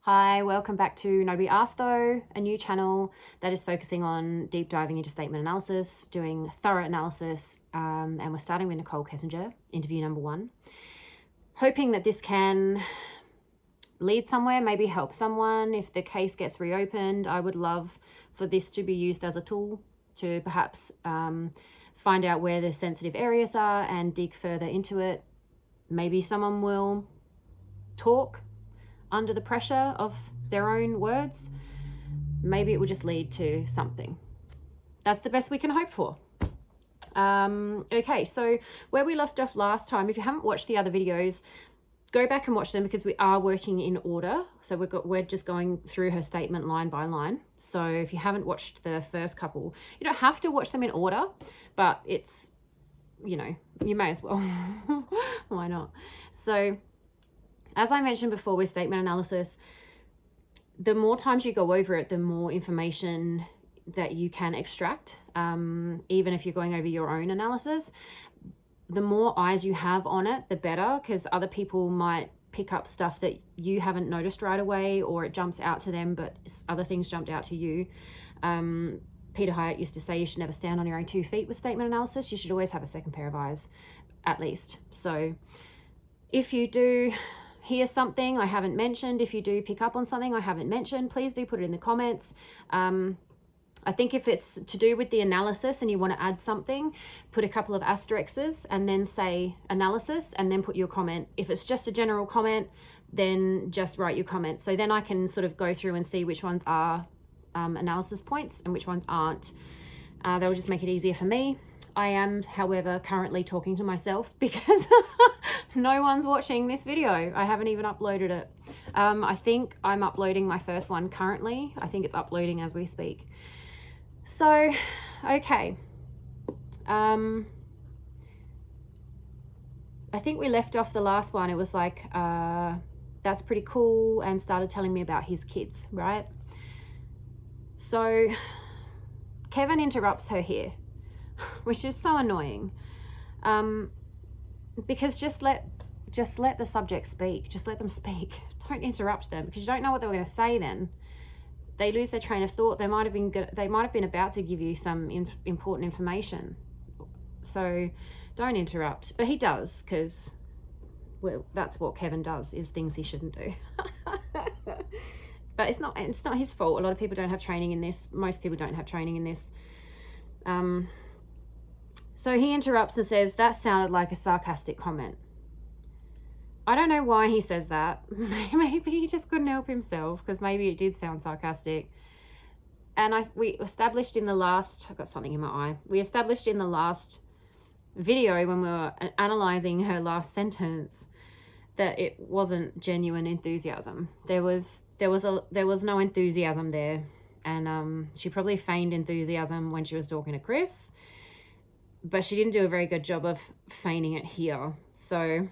Hi, welcome back to Nobody Asked Though, a new channel that is focusing on deep diving into statement analysis, doing thorough analysis, and we're starting with Nichol Kessinger, interview number 1. Hoping that this can lead somewhere, maybe help someone. If the case gets reopened, I would love for this to be used as a tool to perhaps find out where the sensitive areas are and dig further into it. Maybe someone will talk under the pressure of their own words. Maybe it will just lead to something. That's the best we can hope for. Okay, so where we left off last time, if you haven't watched the other videos, go back and watch them because we are working in order. So we're just going through her statement line by line. So if you haven't watched the first couple, you don't have to watch them in order, but it's, you know, you may as well. Why not? So as I mentioned before with statement analysis, the more times you go over it, the more information that you can extract, even if you're going over your own analysis. The more eyes you have on it, the better, because other people might pick up stuff that you haven't noticed right away, or it jumps out to them, but other things jumped out to you. Peter Hyatt used to say you should never stand on your own 2 feet with statement analysis. You should always have a second pair of eyes, at least. So if you do hear something I haven't mentioned, if you do pick up on something I haven't mentioned, please do put it in the comments. I think if it's to do with the analysis and you want to add something, put a couple of asterisks and then say analysis and then put your comment. If it's just a general comment, then just write your comment. So then I can sort of go through and see which ones are analysis points and which ones aren't. That will just make it easier for me. I am, however, currently talking to myself because no one's watching this video. I haven't even uploaded it. I think I'm uploading my first one currently. I think it's uploading as we speak. So, okay. I think we left off the last one. It was like, that's pretty cool, and started telling me about his kids, right? So Kevin interrupts her here, which is so annoying, because just let the subject speak. Just let them speak. Don't interrupt them, because you don't know what they were going to say. Then they lose their train of thought. They might have been about to give you some important information. So don't interrupt. But he does, because, well, that's what Kevin does, is things he shouldn't do. But it's not his fault. A lot of people don't have training in this. Most people don't have training in this. So he interrupts and says, that sounded like a sarcastic comment. I don't know why he says that. Maybe he just couldn't help himself, because maybe it did sound sarcastic. And we established in the last, I've got something in my eye. We established in the last video when we were analyzing her last sentence that it wasn't genuine enthusiasm. There was no enthusiasm there. And she probably feigned enthusiasm when she was talking to Chris, but she didn't do a very good job of feigning it here. So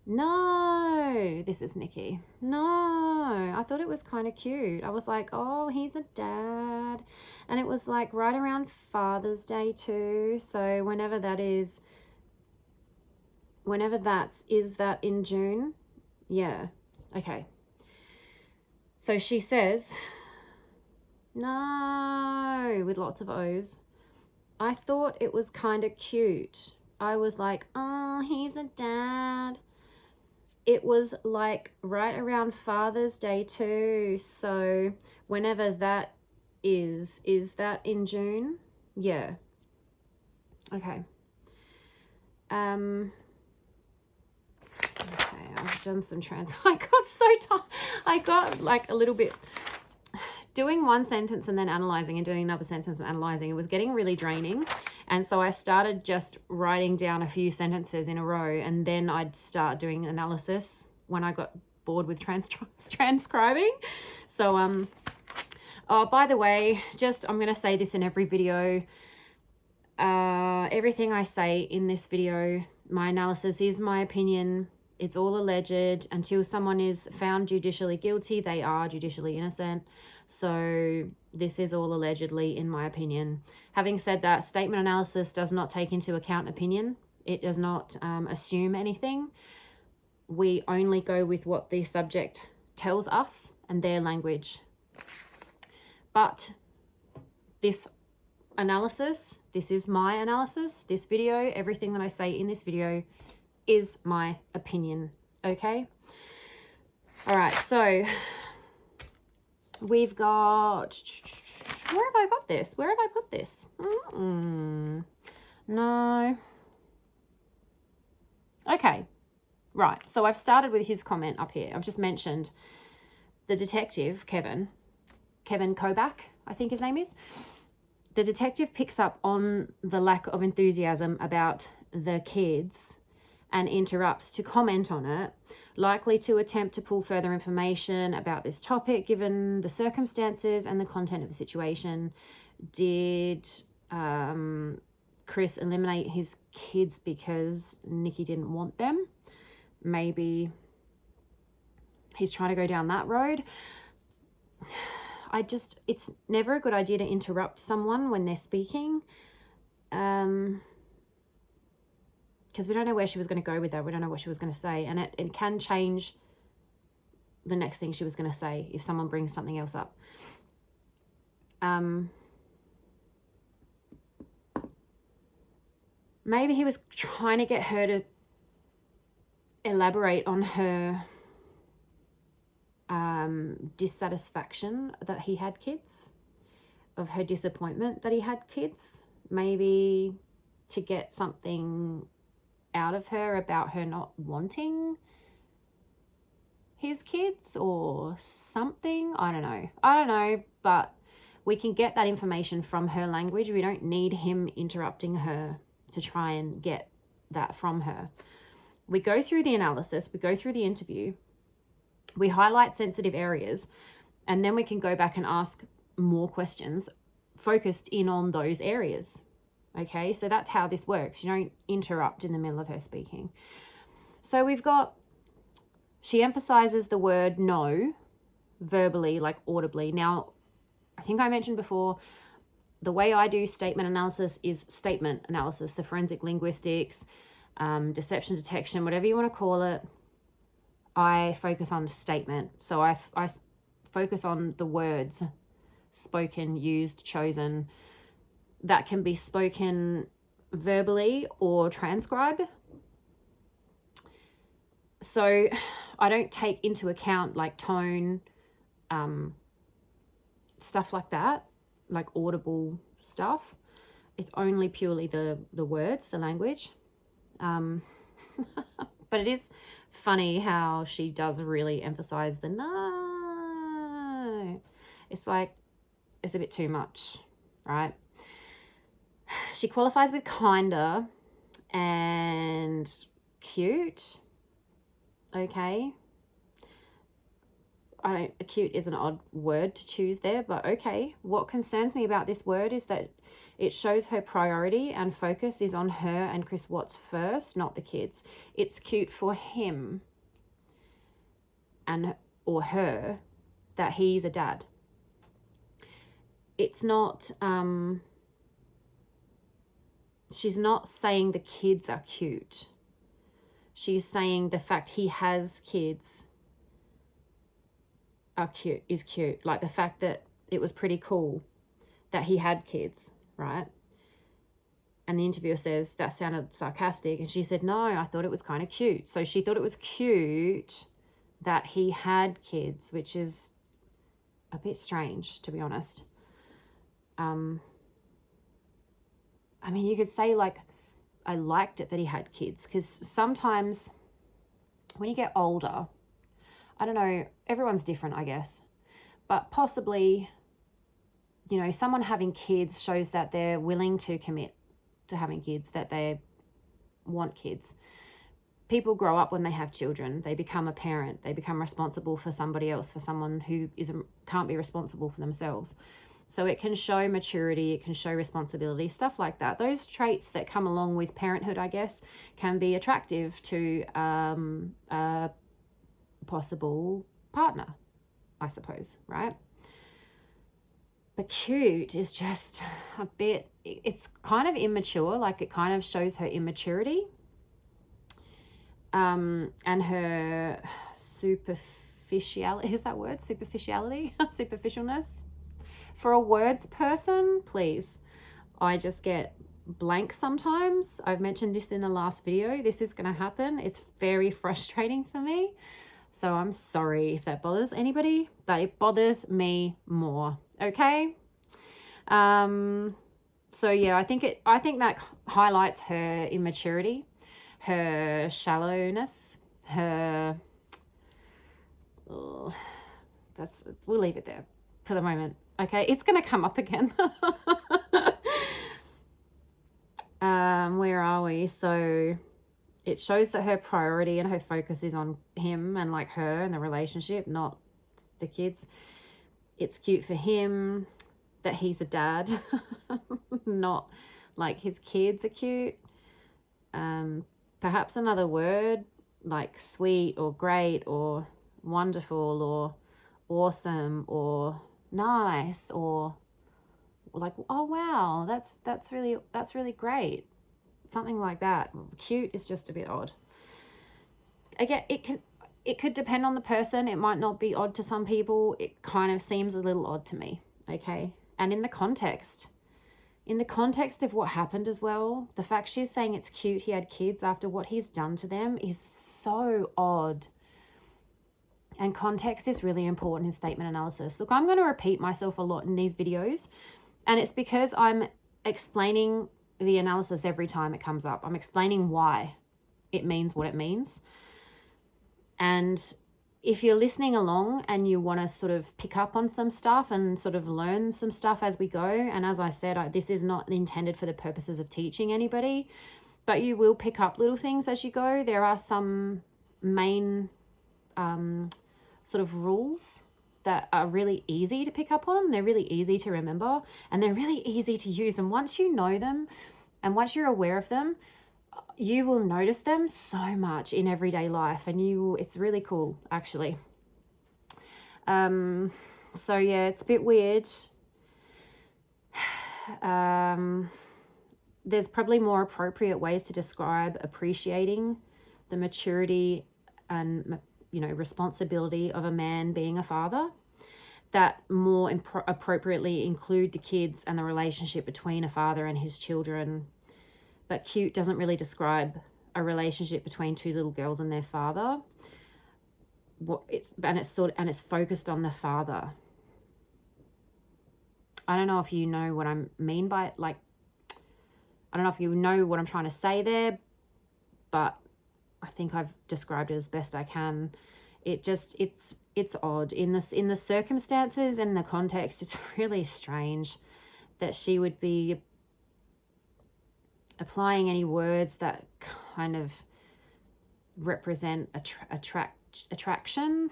no, this is Nikki. No, I thought it was kind of cute. I was like, oh, he's a dad. And it was like right around Father's Day too. So whenever that is, is that in June? Yeah, okay. So she says, no, with lots of O's. I thought it was kind of cute. I was like, oh, he's a dad. It was like right around Father's Day too. So whenever that is that in June? Yeah. Okay. Okay, I've done some I got so tired. I got like a little bit doing one sentence and then analyzing and doing another sentence and analyzing. It was getting really draining. And so I started just writing down a few sentences in a row, and then I'd start doing analysis when I got bored with transcribing. So, oh, by the way, I'm going to say this in every video. Everything I say in this video, my analysis is my opinion. It's all alleged. Until someone is found judicially guilty, they are judicially innocent. So this is all allegedly, in my opinion. Having said that, statement analysis does not take into account opinion. It does not assume anything. We only go with what the subject tells us and their language. But this analysis, this is my analysis, this video, everything that I say in this video is my opinion, okay? All right, so we've got, where have I got this? Where have I put this? No. Okay, right, so I've started with his comment up here. I've just mentioned the detective, Kevin Kobach, I think his name is. The detective picks up on the lack of enthusiasm about the kids and interrupts to comment on it, likely to attempt to pull further information about this topic given the circumstances and the content of the situation. Did Chris eliminate his kids because Nikki didn't want them? Maybe he's trying to go down that road. It's never a good idea to interrupt someone when they're speaking, because we don't know where she was going to go with that. We don't know what she was going to say, and it can change the next thing she was going to say if someone brings something else up. Maybe he was trying to get her to elaborate on her dissatisfaction that he had kids, of her disappointment that he had kids, maybe to get something out of her about her not wanting his kids or something. I don't know, but we can get that information from her language. We don't need him interrupting her to try and get that from her. We go through the analysis, we go through the interview, we highlight sensitive areas, and then we can go back and ask more questions focused in on those areas. Okay, so that's how this works. You don't interrupt in the middle of her speaking. So we've got, she emphasizes the word no verbally, like audibly. Now, I think I mentioned before, the way I do statement analysis is statement analysis, the forensic linguistics, deception detection, whatever you want to call it. I focus on statement. So I focus on the words spoken, used, chosen, that can be spoken verbally or transcribed. So I don't take into account like tone, stuff like that, like audible stuff. It's only purely the words, the language. But it is funny how she does really emphasize the no. It's like, it's a bit too much, right? She qualifies with kinda and cute. Okay. Cute is an odd word to choose there, but okay. What concerns me about this word is that it shows her priority and focus is on her and Chris Watts first, not the kids. It's cute for him and or her that he's a dad. It's not, she's not saying the kids are cute. She's saying the fact he has kids is cute. Like the fact that it was pretty cool that he had kids, right? And the interviewer says, that sounded sarcastic. And she said, no, I thought it was kind of cute. So she thought it was cute that he had kids, which is a bit strange, to be honest. I mean, you could say like, I liked it that he had kids, because sometimes when you get older, I don't know, everyone's different, I guess, but possibly, you know, someone having kids shows that they're willing to commit to having kids, that they want kids. People grow up when they have children. They become a parent. They become responsible for somebody else, for someone who can't be responsible for themselves. So it can show maturity, it can show responsibility, stuff like that. Those traits that come along with parenthood, I guess, can be attractive to a possible partner, I suppose, right? But cute is just a bit, it's kind of immature, like it kind of shows her immaturity and her superficiality, is that word? Superficiality? Superficialness? For a words person, please. I just get blank sometimes. I've mentioned this in the last video. This is going to happen. It's very frustrating for me. So I'm sorry if that bothers anybody, but it bothers me more. Okay? So yeah, I think that highlights her immaturity, her shallowness, her we'll leave it there for the moment. Okay, it's going to come up again. Where are we? So it shows that her priority and her focus is on him and like her and the relationship, not the kids. It's cute for him that he's a dad, not like his kids are cute. Perhaps another word like sweet or great or wonderful or awesome or nice or like, oh wow, that's really great. Something like that. Cute is just a bit odd. Again, it could depend on the person. It might not be odd to some people. It kind of seems a little odd to me. Okay. And in the context of what happened as well, the fact she's saying it's cute he had kids after what he's done to them is so odd. And context is really important in statement analysis. Look, I'm going to repeat myself a lot in these videos, and it's because I'm explaining the analysis every time it comes up. I'm explaining why it means what it means. And if you're listening along and you want to sort of pick up on some stuff and sort of learn some stuff as we go, and as I said, this is not intended for the purposes of teaching anybody, but you will pick up little things as you go. There are some main sort of rules that are really easy to pick up on. They're really easy to remember and they're really easy to use. And once you know them and once you're aware of them, you will notice them so much in everyday life, and it's really cool actually. So yeah, it's a bit weird. There's probably more appropriate ways to describe appreciating the maturity and, you know, responsibility of a man being a father that more appropriately include the kids and the relationship between a father and his children. But cute doesn't really describe a relationship between two little girls and their father. It's focused on the father. I don't know if you know what I mean by it. Like, I don't know if you know what I'm trying to say there, but I think I've described it as best I can. It's odd in the circumstances and the context. It's really strange that she would be applying any words that kind of represent attraction.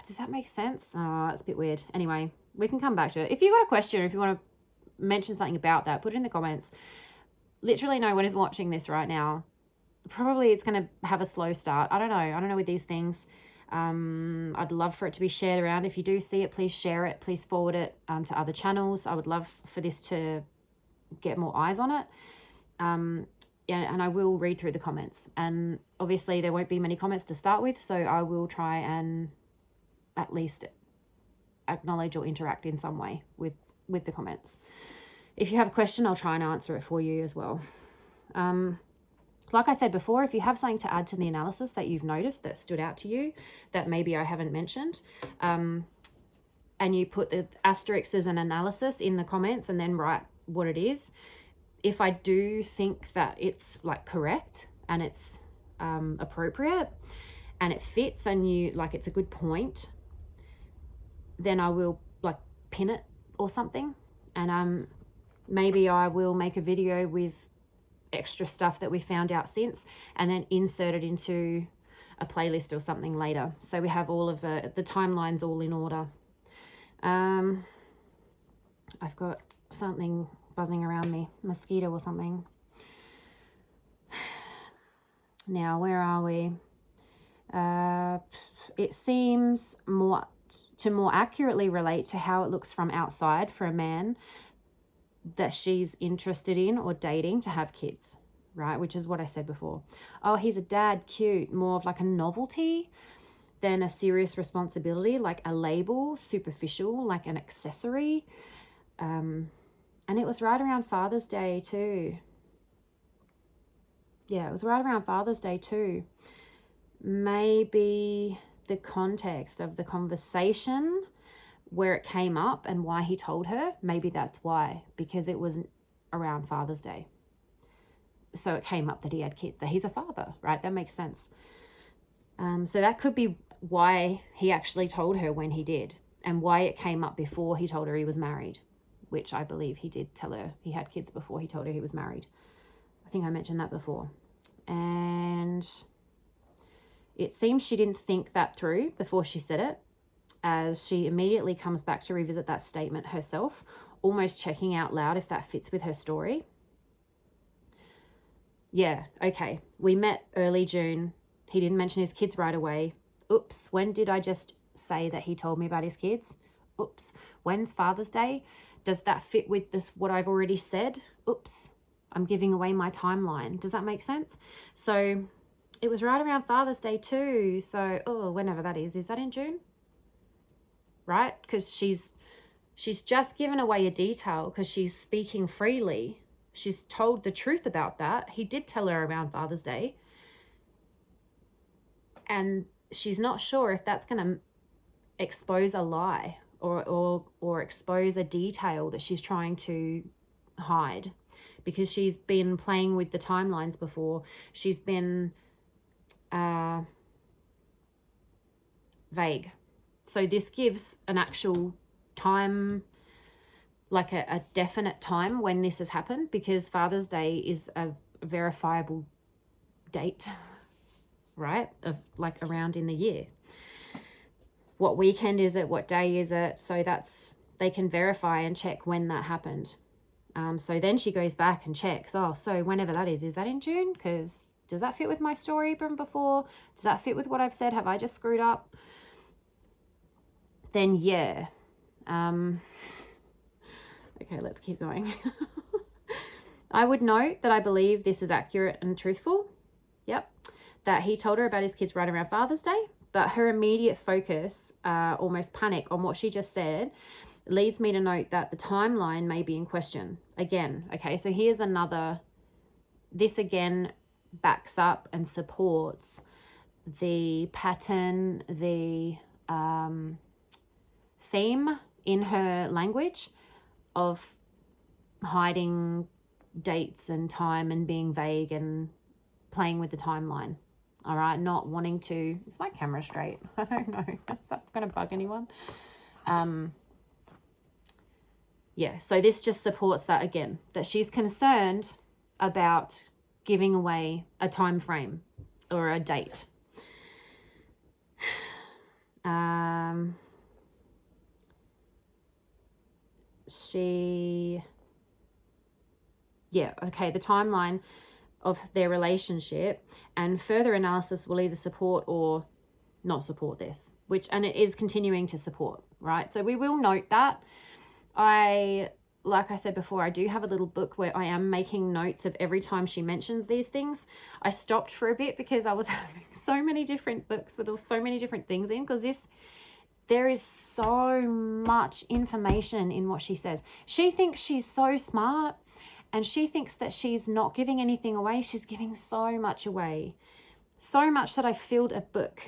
Does that make sense? Oh, it's a bit weird. Anyway, we can come back to it. If you've got a question, or if you want to mention something about that, put it in the comments. Literally no one is watching this right now. Probably it's going to have a slow start. I don't know with these things. I'd love for it to be shared around. If you do see it, please share it. Please forward it to other channels. I would love for this to get more eyes on it. And I will read through the comments. And obviously there won't be many comments to start with, so I will try and at least acknowledge or interact in some way with the comments. If you have a question, I'll try and answer it for you as well. Like I said before, if you have something to add to the analysis that you've noticed that stood out to you that maybe I haven't mentioned, and you put the asterisks as an analysis in the comments and then write what it is. If I do think that it's like correct and it's appropriate and it fits and you like it's a good point, then I will like pin it or something, and maybe I will make a video with extra stuff that we found out since and then insert it into a playlist or something later, so we have all of the timelines all in order. I've got something buzzing around me, mosquito or something. Now, where are we? It seems more accurately relate to how it looks from outside for a man that she's interested in or dating to have kids, right? Which is what I said before. Oh, he's a dad, cute, more of like a novelty. than a serious responsibility, like a label, superficial, like an accessory. And it was right around Father's Day too. Yeah, it was right around Father's Day too. Maybe the context of the conversation where it came up and why he told her, maybe that's why, because it was around Father's Day. So it came up that he had kids, that he's a father, right? That makes sense. So that could be why he actually told her when he did, and why it came up before he told her he was married, which I believe he did tell her he had kids before he told her he was married. I think I mentioned that before. And it seems she didn't think that through before she said it, as she immediately comes back to revisit that statement herself, almost checking out loud if that fits with her story. Yeah, okay. We met early June. He didn't mention his kids right away. Oops, when did I just say that he told me about his kids? Oops, when's Father's Day? Does that fit with this, what I've already said? Oops, I'm giving away my timeline. Does that make sense? So it was right around Father's Day too. So, whenever that is that in June? Right? Because she's just given away a detail because she's speaking freely. She's told the truth about that. He did tell her around Father's Day. And she's not sure if that's going to expose a lie or expose a detail that she's trying to hide, because she's been playing with the timelines before. She's been vague. So this gives an actual time, like a definite time when this has happened, because Father's Day is a verifiable date, right? Of like around in the year. What weekend is it? What day is it? So they can verify and check when that happened. So then she goes back and checks. So whenever that is that in June? Because does that fit with my story from before? Does that fit with what I've said? Have I just screwed up? Then yeah. Okay, let's keep going. I would note that I believe this is accurate and truthful. Yep. That he told her about his kids right around Father's Day, but her immediate focus, almost panic on what she just said, leads me to note that the timeline may be in question. Again, okay, so here's another, this again backs up and supports the pattern, the theme in her language of hiding dates and time and being vague and playing with the timeline. All right, not wanting to, is my camera straight? I don't know. Is that going to bug anyone? Yeah, so this just supports that again, that she's concerned about giving away a time frame or a date. The timeline of their relationship, and further analysis will either support or not support this, and it is continuing to support, right? So we will note that. Like I said before, I do have a little book where I am making notes of every time she mentions these things. I stopped for a bit because I was having so many different books with so many different things in, because there is so much information in what she says. She thinks she's so smart, and she thinks that she's not giving anything away. She's giving so much away. So much that I filled a book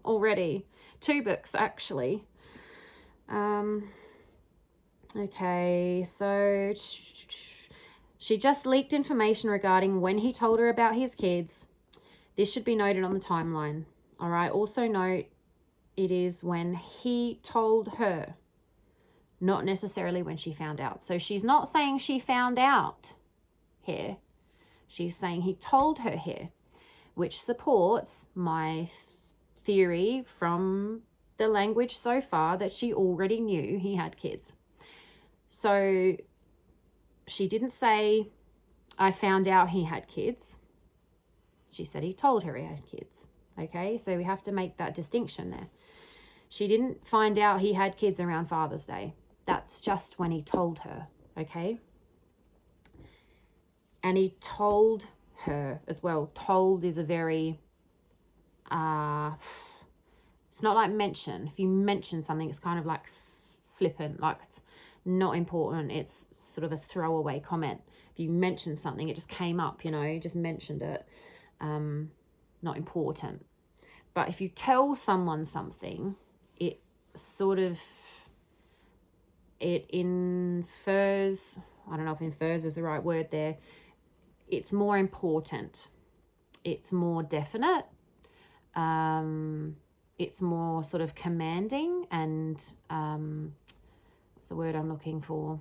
already. 2 books, actually. Okay, so she just leaked information regarding when he told her about his kids. This should be noted on the timeline. All right, also note it is when he told her, not necessarily when she found out. So she's not saying she found out here. She's saying he told her here, which supports my theory from the language so far that she already knew he had kids. So she didn't say, I found out he had kids. She said he told her he had kids. Okay, so we have to make that distinction there. She didn't find out he had kids around Father's Day. That's just when he told her, okay? And he told her as well. Told is a very It's not like mention. If you mention something, it's kind of like flippant, like it's not important. It's sort of a throwaway comment. If you mention something, it just came up, you know, you just mentioned it. Not important. But if you tell someone something, it sort of, it infers, I don't know if infers is the right word there. It's more important. It's more definite. It's more sort of commanding and, what's the word I'm looking for?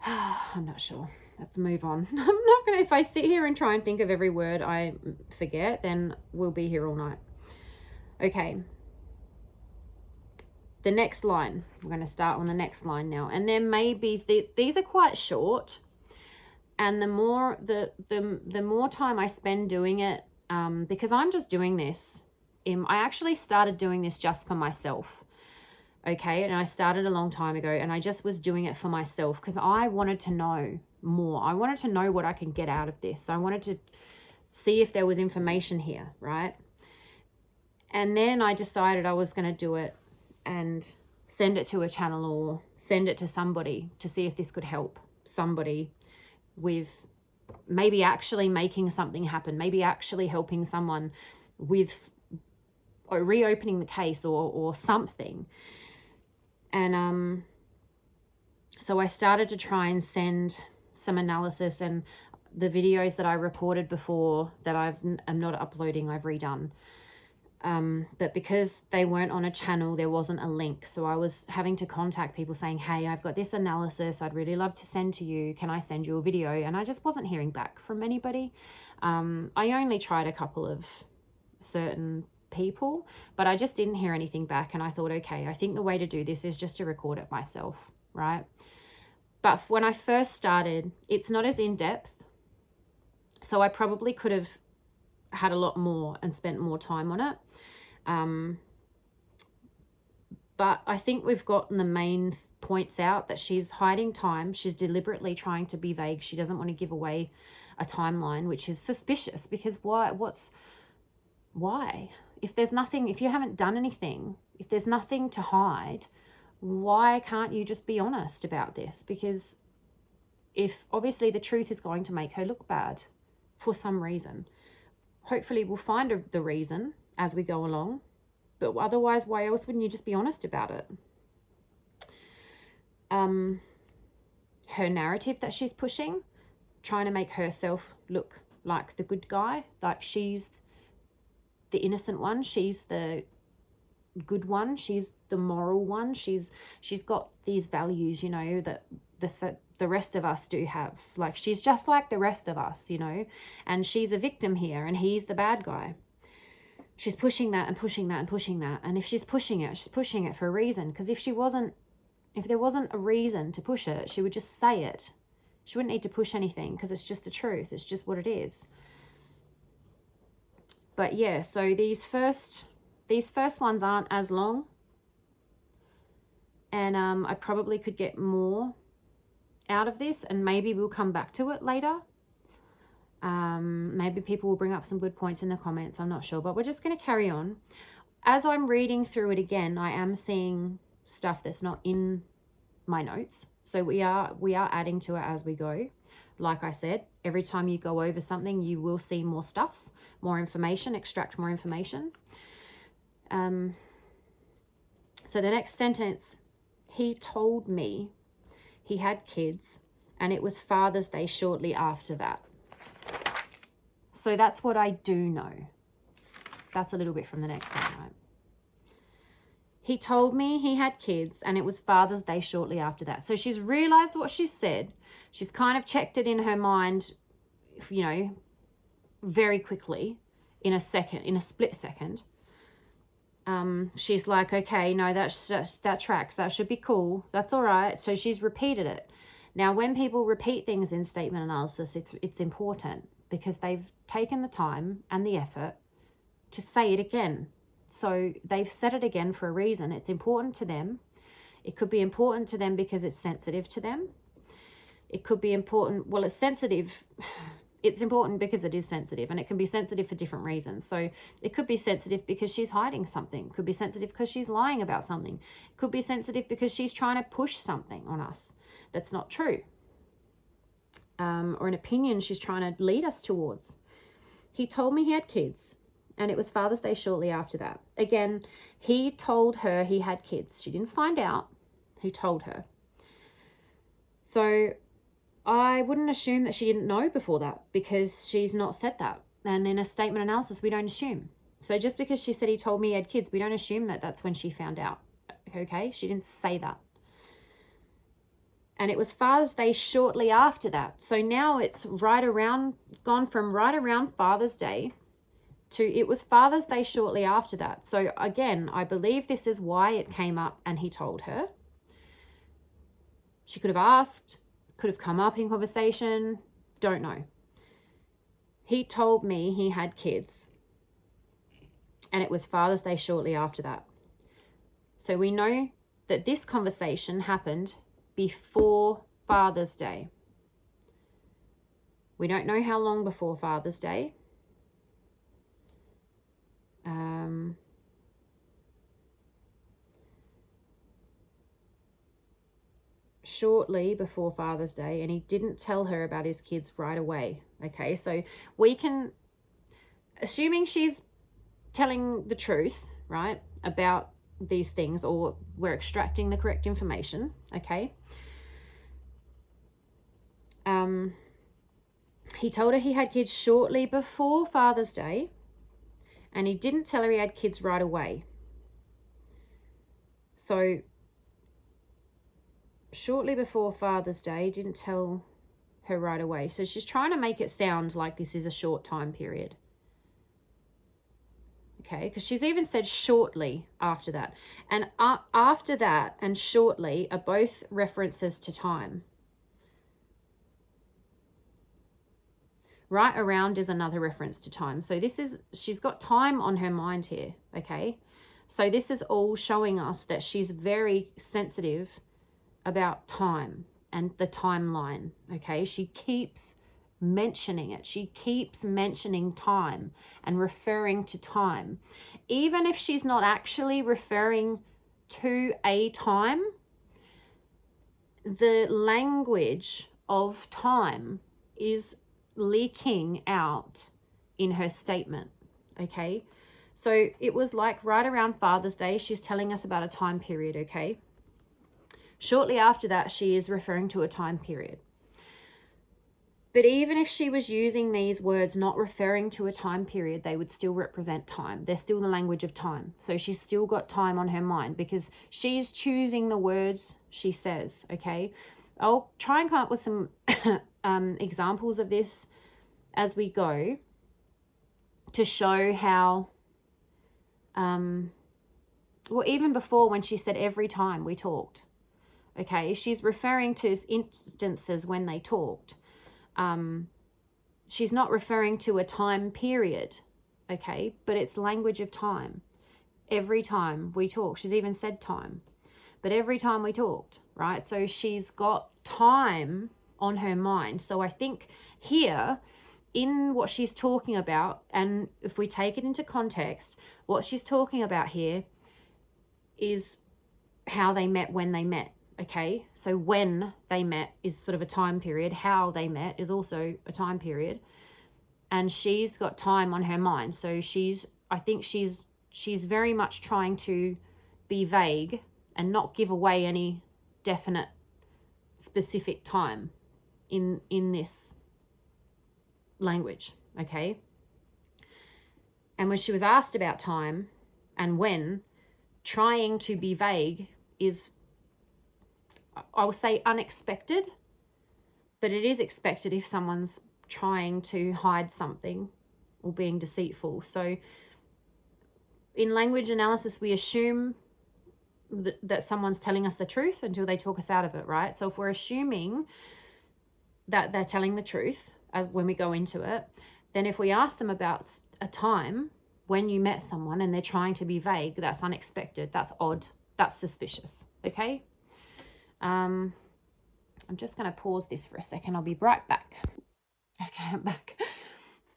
I'm not sure. Let's move on. I'm not going to, if I sit here and try and think of every word I forget, then we'll be here all night. Okay. The next line. We're going to start on the next line now. And there may be, these are quite short. And the more time I spend doing it, because I'm just doing this, I actually started doing this just for myself. Okay, and I started a long time ago, and I just was doing it for myself because I wanted to know more. I wanted to know what I can get out of this. I wanted to see if there was information here, right? And then I decided I was going to do it and send it to a channel or send it to somebody to see if this could help somebody with maybe actually making something happen, maybe actually helping someone with or reopening the case or something. And so I started to try and send some analysis, and the videos that I recorded before that I'm not uploading, I've redone. But because they weren't on a channel, there wasn't a link. So I was having to contact people saying, hey, I've got this analysis I'd really love to send to you. Can I send you a video? And I just wasn't hearing back from anybody. I only tried a couple of certain people, but I just didn't hear anything back. And I thought, okay, I think the way to do this is just to record it myself, right? But when I first started, it's not as in-depth. So I probably could have had a lot more and spent more time on it. But I think we've gotten the main points out, that she's hiding time. She's deliberately trying to be vague. She doesn't want to give away a timeline, which is suspicious, because why? If there's nothing, if you haven't done anything, if there's nothing to hide, why can't you just be honest about this? Because if obviously the truth is going to make her look bad for some reason, hopefully we'll find the reason as we go along. But otherwise, why else wouldn't you just be honest about it? Her narrative that she's pushing, trying to make herself look like the good guy, like she's the innocent one, she's the good one, she's the moral one, she's got these values, you know, that the rest of us do have. Like, she's just like the rest of us, you know, and she's a victim here and he's the bad guy. She's pushing that and pushing that and pushing that. And if she's pushing it for a reason, because if there wasn't a reason to push it, she would just say it. She wouldn't need to push anything, because it's just the truth. It's just what it is. But yeah, so these first ones aren't as long, and I probably could get more out of this, and maybe we'll come back to it later. Maybe people will bring up some good points in the comments, I'm not sure, but we're just going to carry on. As I'm reading through it again, I am seeing stuff that's not in my notes, so we are adding to it as we go. Like I said, every time you go over something, you will see more stuff, more information, extract more information. So the next sentence, he told me he had kids and it was Father's Day shortly after that. So that's what I do know. That's a little bit from the next one, right? He told me he had kids and it was Father's Day shortly after that. So she's realized what she said. She's kind of checked it in her mind, you know, very quickly, in a split second. She's like, okay, no, that tracks. That should be cool. That's all right. So she's repeated it. Now, when people repeat things in statement analysis, it's important, because they've taken the time and the effort to say it again. So they've said it again for a reason. It's important to them. It could be important to them because it's sensitive to them. It could be important, well, it's sensitive It's important because it is sensitive, and it can be sensitive for different reasons. So it could be sensitive because she's hiding something. It could be sensitive because she's lying about something. It could be sensitive because she's trying to push something on us that's not true. Or an opinion she's trying to lead us towards. He told me he had kids, and it was Father's Day shortly after that. Again, he told her he had kids. She didn't find out. He told her. So I wouldn't assume that she didn't know before that, because she's not said that. And in a statement analysis, we don't assume. So just because she said he told me he had kids, we don't assume that that's when she found out. Okay? She didn't say that. And it was Father's Day shortly after that. So now it's gone from right around Father's Day to it was Father's Day shortly after that. So again, I believe this is why it came up and he told her. She could have asked, could have come up in conversation, don't know. He told me he had kids, and it was Father's Day shortly after that. So we know that this conversation happened before Father's Day. We don't know how long before Father's Day. Shortly before Father's Day, and he didn't tell her about his kids right away. Okay, so we can, assuming she's telling the truth, right, about these things, or we're extracting the correct information, okay. He told her he had kids shortly before Father's Day, and he didn't tell her he had kids right away. So shortly before Father's Day, didn't tell her right away. So she's trying to make it sound like this is a short time period. Okay, because she's even said shortly after that. And after that and shortly are both references to time. Right around is another reference to time. So this is, she's got time on her mind here, okay? So this is all showing us that she's very sensitive about time and the timeline, okay? She keeps mentioning it. She keeps mentioning time and referring to time. Even if she's not actually referring to a time, the language of time is leaking out in her statement, okay? So it was like right around Father's Day, she's telling us about a time period, okay? Shortly after that, she is referring to a time period. But even if she was using these words not referring to a time period, they would still represent time. They're still the language of time. So she's still got time on her mind because she's choosing the words she says, okay? I'll try and come up with some examples of this as we go to show how, well, even before when she said every time we talked, okay, she's referring to instances when they talked. She's not referring to a time period, okay, but it's language of time. Every time we talk, she's even said time, but every time we talked, right? So she's got time on her mind. So I think here in what she's talking about, and if we take it into context, what she's talking about here is how they met, when they met. Okay, so when they met is sort of a time period. How they met is also a time period. And she's got time on her mind. So I think she's very much trying to be vague and not give away any definite specific time in this language, okay? And when she was asked about time and when, trying to be vague is, I will say, unexpected, but it is expected if someone's trying to hide something or being deceitful. So in language analysis, we assume that someone's telling us the truth until they talk us out of it, right? So if we're assuming that they're telling the truth as when we go into it, then if we ask them about a time when you met someone and they're trying to be vague, that's unexpected, that's odd, that's suspicious, okay? I'm just going to pause this for a second. I'll be right back. Okay, I'm back.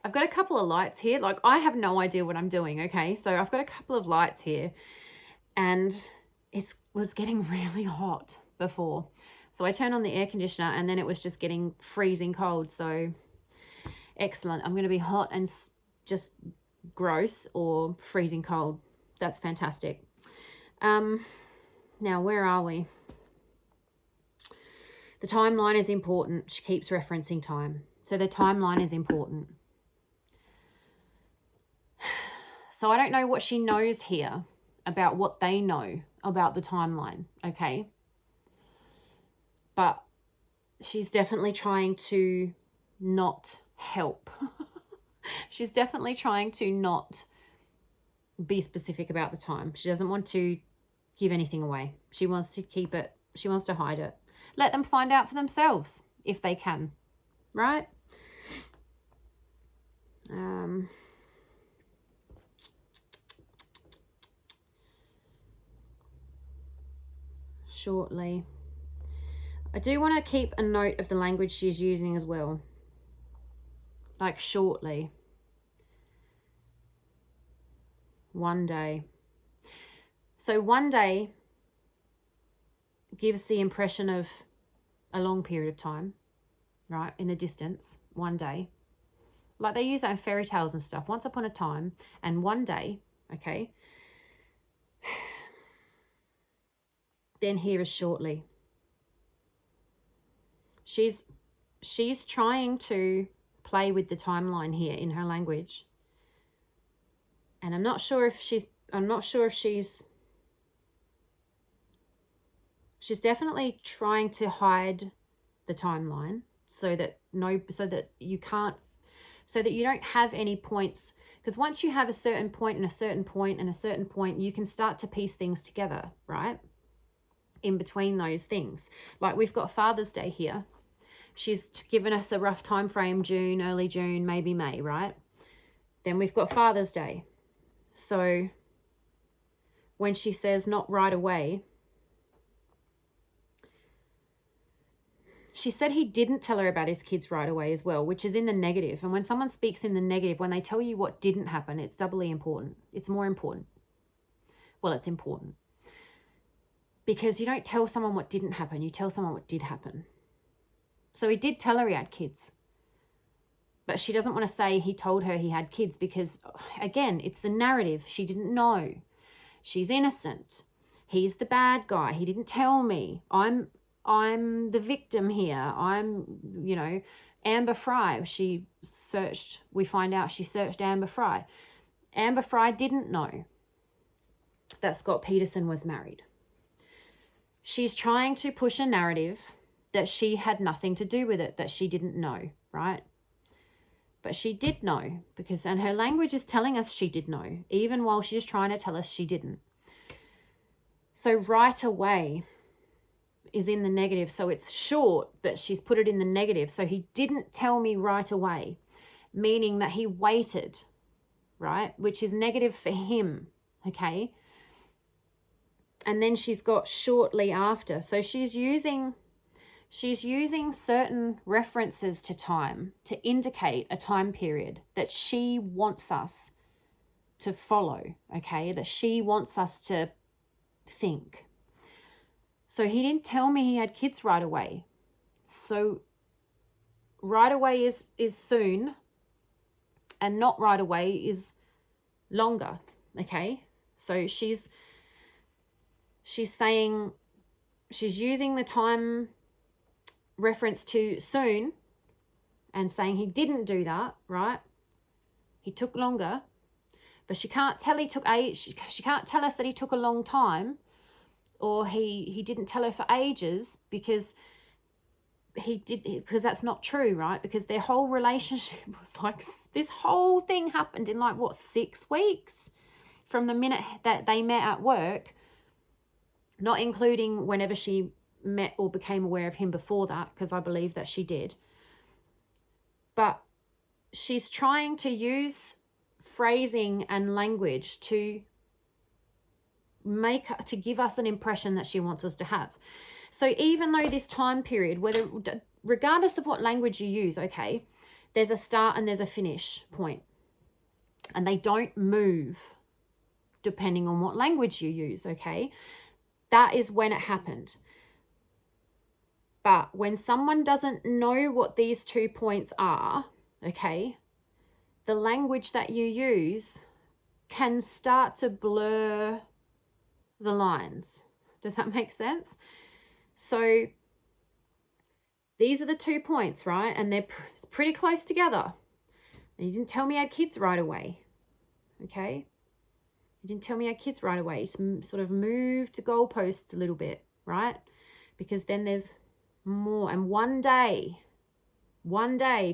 I've got a couple of lights here. Like, I have no idea what I'm doing, okay? So I've got a couple of lights here, and it was getting really hot before. So I turned on the air conditioner, and then it was just getting freezing cold. So excellent. I'm going to be hot and just gross or freezing cold. That's fantastic. Now, where are we? The timeline is important. She keeps referencing time. So the timeline is important. So I don't know what she knows here about what they know about the timeline, okay? But she's definitely trying to not help. She's definitely trying to not be specific about the time. She doesn't want to give anything away. She wants to keep it. She wants to hide it. Let them find out for themselves if they can, right? Shortly. I do want to keep a note of the language she's using as well. Like shortly. One day. So one day gives the impression of a long period of time, right? In the distance, one day. Like they use that in fairy tales and stuff. Once upon a time and one day, okay? Then here is shortly. She's trying to play with the timeline here in her language. And I'm not sure if she's definitely trying to hide the timeline so that you don't have any points, because once you have a certain point and a certain point and a certain point, you can start to piece things together, right? In between those things. Like we've got Father's Day here. She's given us a rough time frame, June, early June, maybe May, right? Then we've got Father's Day. So when she says not right away, she said he didn't tell her about his kids right away as well, which is in the negative. And when someone speaks in the negative, when they tell you what didn't happen, it's doubly important. It's more important. Well, it's important. Because you don't tell someone what didn't happen, you tell someone what did happen. So he did tell her he had kids. But she doesn't want to say he told her he had kids because, again, it's the narrative. She didn't know. She's innocent. He's the bad guy. He didn't tell me. I'm the victim here. I'm, Amber Fry. We find out she searched Amber Fry. Amber Fry didn't know that Scott Peterson was married. She's trying to push a narrative that she had nothing to do with it, that she didn't know, right? But she did know, and her language is telling us she did know, even while she's trying to tell us she didn't. So right away is in the negative. So it's short, but she's put it in the negative. So he didn't tell me right away, meaning that he waited, right? Which is negative for him, okay? And then she's got shortly after. So she's using certain references to time to indicate a time period that she wants us to follow, okay? That she wants us to think. So he didn't tell me he had kids right away. So right away is soon, and not right away is longer, okay? So she's saying, she's using the time reference to soon and saying he didn't do that, right? He took longer, but she can't tell she can't tell us that he took a long time, or he didn't tell her for ages, because that's not true, right? Because their whole relationship was like, this whole thing happened in 6 weeks from the minute that they met at work, not including whenever she met or became aware of him before that, because I believe that she did. But she's trying to use phrasing and language to give us an impression that she wants us to have. So even though this time period, regardless of what language you use, okay, there's a start and there's a finish point. And they don't move depending on what language you use, okay? That is when it happened. But when someone doesn't know what these 2 points are, okay, the language that you use can start to blur the lines. Does that make sense? So these are the 2 points, right? And they're pretty close together. And you didn't tell me I had kids right away, okay? You didn't tell me I had kids right away. You sort of moved the goalposts a little bit, right? Because then there's more. And one day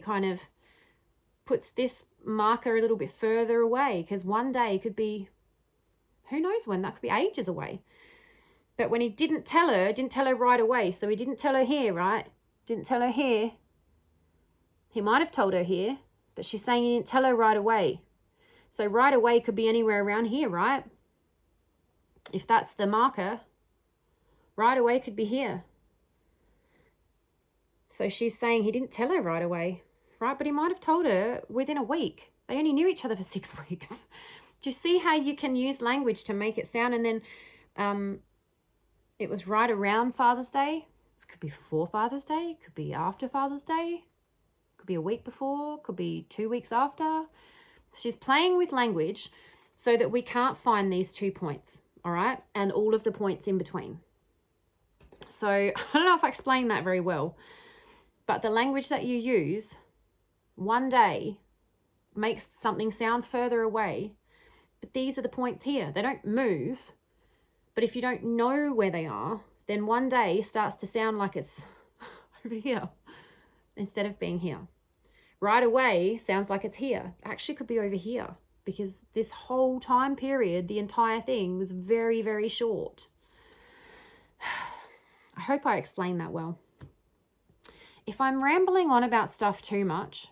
kind of puts this marker a little bit further away, because one day could be, who knows when, that could be ages away. But when he didn't tell her right away. So he didn't tell her here, right? Didn't tell her here. He might have told her here, but she's saying he didn't tell her right away. So right away could be anywhere around here, right? If that's the marker, right away could be here. So she's saying he didn't tell her right away, right? But he might have told her within a week. They only knew each other for 6 weeks. Do you see how you can use language to make it sound? And then it was right around Father's Day. It could be before Father's Day. It could be after Father's Day. It could be a week before. It could be 2 weeks after. She's playing with language so that we can't find these 2 points, all right? And all of the points in between. So I don't know if I explained that very well, but the language that you use one day makes something sound further away, but these are the points here. They don't move, but if you don't know where they are, then one day starts to sound like it's over here instead of being here. Right away sounds like it's here. Actually could be over here, because this whole time period, the entire thing was very, very short. I hope I explained that well. If I'm rambling on about stuff too much,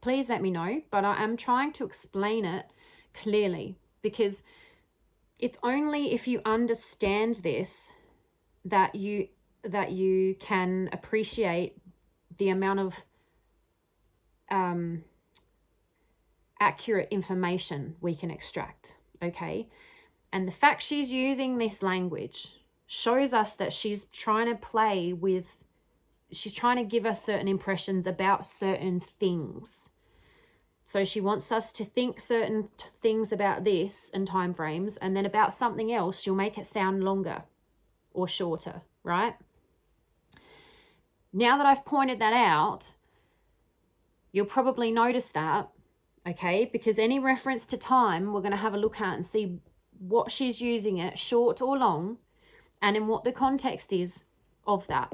please let me know, but I am trying to explain it clearly, because it's only if you understand this that you can appreciate the amount of accurate information we can extract, okay? And the fact she's using this language shows us that she's trying to play with, she's trying to give us certain impressions about certain things. So she wants us to think certain things about this and time frames, and then about something else, she'll make it sound longer or shorter, right? Now that I've pointed that out, you'll probably notice that, okay? Because any reference to time, we're going to have a look at and see what she's using it, short or long, and in what the context is of that.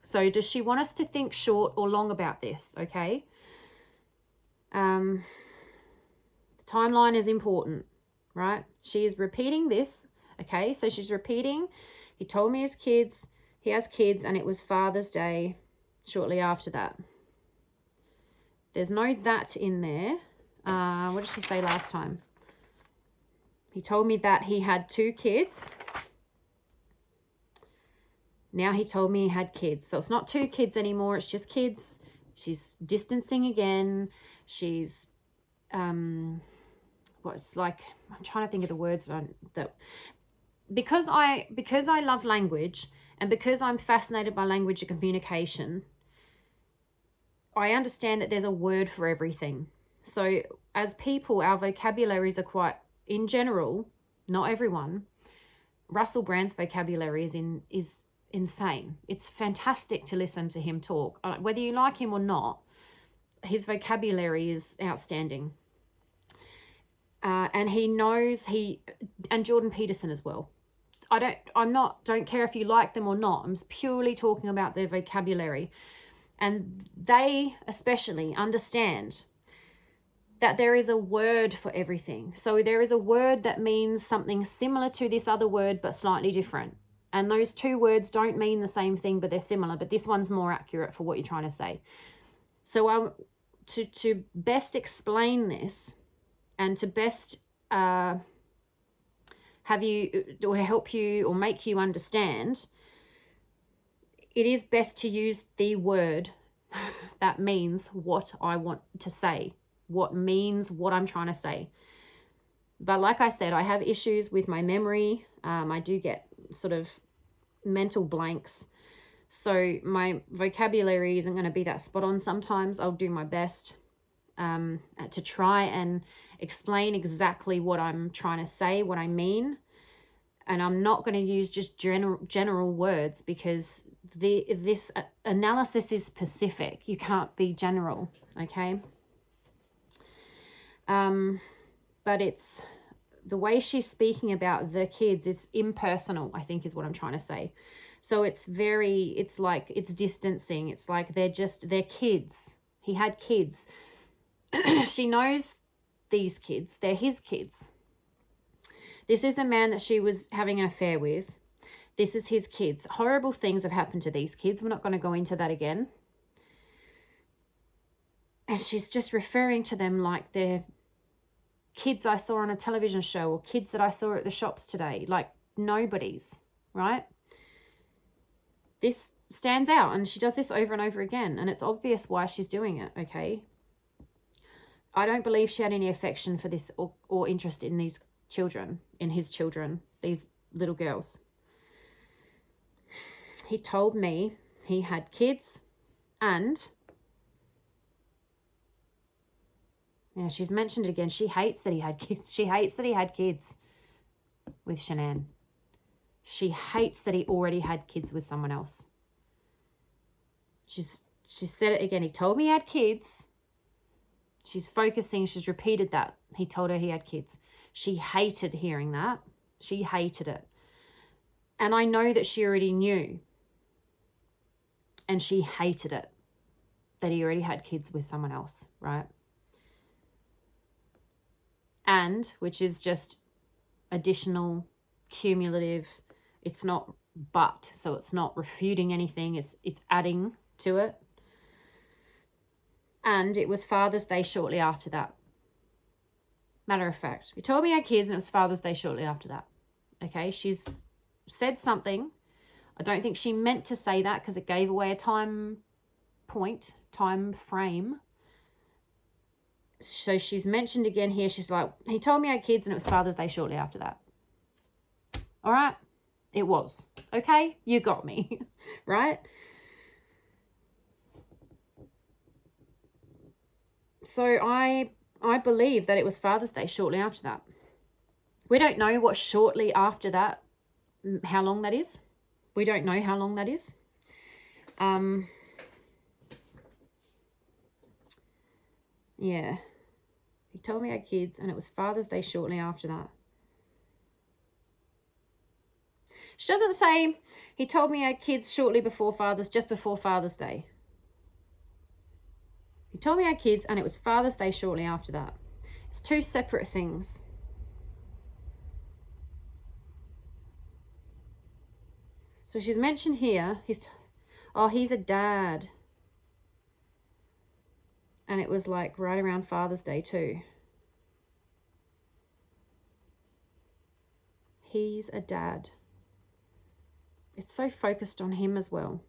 So does she want us to think short or long about this, okay? The timeline is important, right? She is repeating this, okay? So she's repeating, he told me he has kids, and it was Father's Day shortly after that. There's no that in there. What did she say last time? He told me that he had 2 kids. Now he told me he had kids. So it's not 2 kids anymore. It's just kids. She's distancing again. She's, what's like, I'm trying to think of the words that because I love language, and because I'm fascinated by language and communication, I understand that there's a word for everything. So as people, our vocabularies are quite, in general, not everyone, Russell Brand's vocabulary is insane. It's fantastic to listen to him talk. Whether you like him or not, his vocabulary is outstanding. And he knows and Jordan Peterson as well. Don't care if you like them or not. I'm purely talking about their vocabulary. And they especially understand that there is a word for everything. So there is a word that means something similar to this other word, but slightly different. And those 2 words don't mean the same thing, but they're similar. But this one's more accurate for what you're trying to say. So to best explain this, and to best have you, or help you, or make you understand, it is best to use the word that means what I want to say, what means what I'm trying to say. But like I said, I have issues with my memory. I do get sort of mental blanks. So my vocabulary isn't going to be that spot on sometimes. I'll do my best to try and explain exactly what I'm trying to say, what I mean. And I'm not going to use just general words, because this analysis is specific. You can't be general, okay? But it's the way she's speaking about the kids is impersonal, I think is what I'm trying to say. So it's like it's distancing. It's like they're kids. He had kids. She knows these kids. They're his kids. This is a man that she was having an affair with. This is his kids. Horrible things have happened to these kids. We're not going to go into that again. And she's just referring to them like they're kids I saw on a television show, or kids that I saw at the shops today. Like nobody's, right? This stands out, and she does this over and over again, and it's obvious why she's doing it, okay? I don't believe she had any affection for this or interest in these children, in his children, these little girls. He told me he had kids, and yeah, she's mentioned it again. She hates that he had kids. She hates that he had kids with Shanann. She hates that he already had kids with someone else. She said it again. He told me he had kids. She's focusing. She's repeated that. He told her he had kids. She hated hearing that. She hated it. And I know that she already knew. And she hated it that he already had kids with someone else, right? And, which is just additional, cumulative, it's not but, so it's not refuting anything, it's adding to it. And it was Father's Day shortly after that. Matter of fact, he told me he had kids, and it was Father's Day shortly after that. Okay, she's said something. I don't think she meant to say that, because it gave away a time frame. So she's mentioned again here, she's like, he told me I had kids, and it was Father's Day shortly after that. All right? It was. Okay? You got me. Right? So I believe that it was Father's Day shortly after that. We don't know what shortly after that, how long that is. We don't know how long that is. Yeah. He told me I had kids, and it was Father's Day shortly after that. She doesn't say he told me I had kids shortly before just before Father's Day. He told me I had kids, and it was Father's Day shortly after that. It's two separate things. So she's mentioned here, he's a dad. And it was like right around Father's Day too. He's a dad. It's so focused on him as well.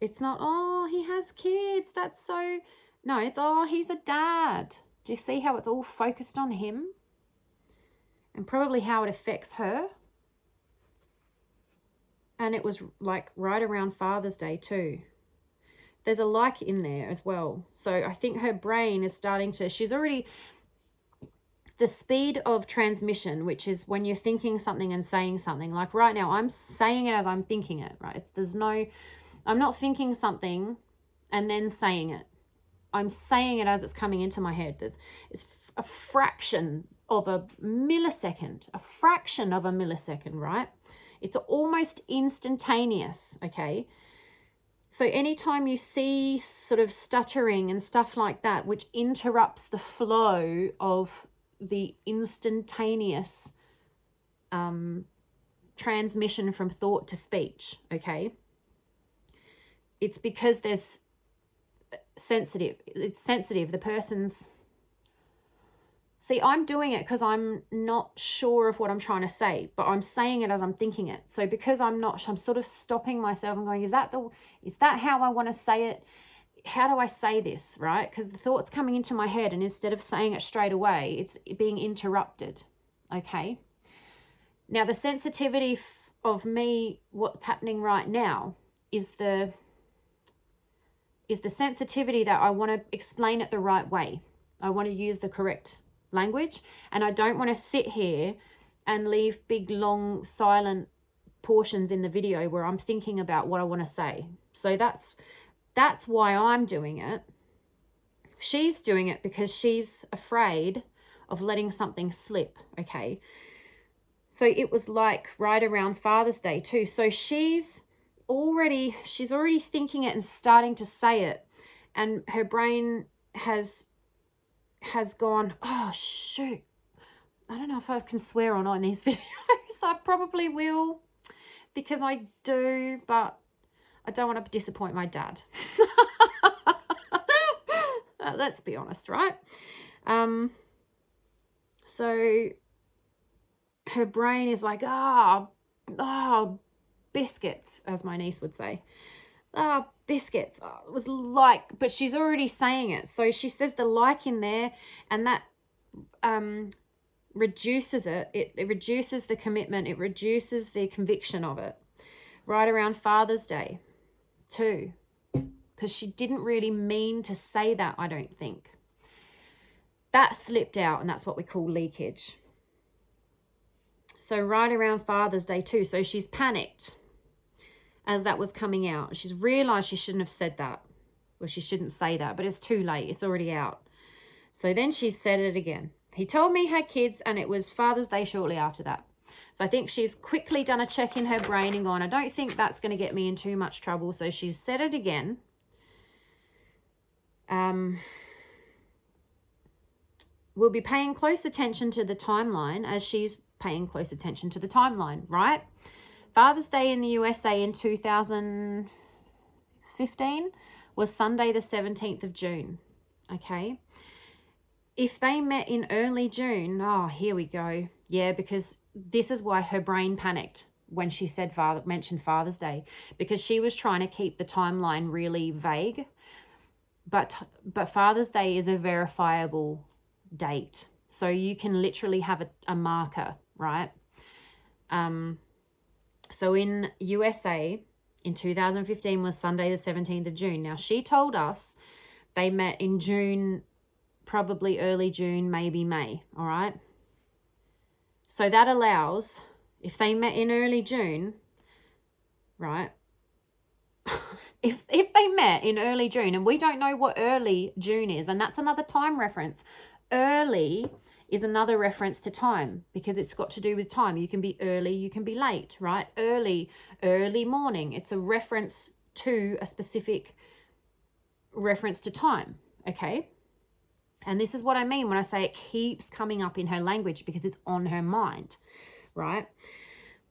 It's not, oh, he has kids. That's so... No, it's, oh, he's a dad. Do you see how it's all focused on him? And probably how it affects her. And it was like right around Father's Day too. There's a like in there as well. So I think her brain is starting to... She's already... The speed of transmission, which is when you're thinking something and saying something. Like right now, I'm saying it as I'm thinking it, right? I'm not thinking something and then saying it. I'm saying it as it's coming into my head. It's a fraction of a millisecond, right? It's almost instantaneous, okay? So anytime you see sort of stuttering and stuff like that, which interrupts the flow of the instantaneous transmission from thought to speech, okay? It's because there's sensitive. It's sensitive. The person's See, I'm doing it because I'm not sure of what I'm trying to say, but I'm saying it as I'm thinking it. So because I'm sort of stopping myself and going, is that how I want to say it? How do I say this, right? Because the thought's coming into my head, and instead of saying it straight away, it's being interrupted, okay? Now, the sensitivity of me, what's happening right now, is the sensitivity that I want to explain it the right way. I want to use the correct language, and I don't want to sit here and leave big, long, silent portions in the video where I'm thinking about what I want to say. So that's why I'm doing it. She's doing it because she's afraid of letting something slip, okay? So it was like right around Father's Day too. So she's already thinking it and starting to say it, and her brain has gone, oh shoot, I don't know if I can swear or not in these videos. I probably will, because I do, but I don't want to disappoint my dad. Let's be honest, right? So her brain is like, biscuits, as my niece would say. Biscuits. It was like, but she's already saying it. So she says the like in there, and that reduces it. It reduces the commitment. It reduces the conviction of it. Right around Father's Day too, because she didn't really mean to say that, I don't think. That slipped out, and that's what we call leakage. So right around Father's Day too. So she's panicked as that was coming out. She's realized she shouldn't have said that. Well, she shouldn't say that, but it's too late. It's already out. So then she said it again. He told me he had kids, and it was Father's Day shortly after that. So I think she's quickly done a check in her brain and gone, I don't think that's going to get me in too much trouble. So she's said it again. We'll be paying close attention to the timeline, as she's paying close attention to the timeline, right? Father's Day in the USA in 2015 was Sunday the 17th of June, okay? If they met in early June, oh, here we go. Yeah, because this is why her brain panicked when she said mentioned Father's Day, because she was trying to keep the timeline really vague. But Father's Day is a verifiable date. So you can literally have a marker, right? So in USA in 2015 was Sunday the 17th of June. Now, she told us they met in June, probably early June, maybe May, all right? So that allows, if they met in early June, right? if they met in early June, and we don't know what early June is, and that's another time reference. Early is another reference to time, because it's got to do with time. You can be early, you can be late, right? Early morning. It's a reference to a specific reference to time, okay? And this is what I mean when I say it keeps coming up in her language, because it's on her mind, right?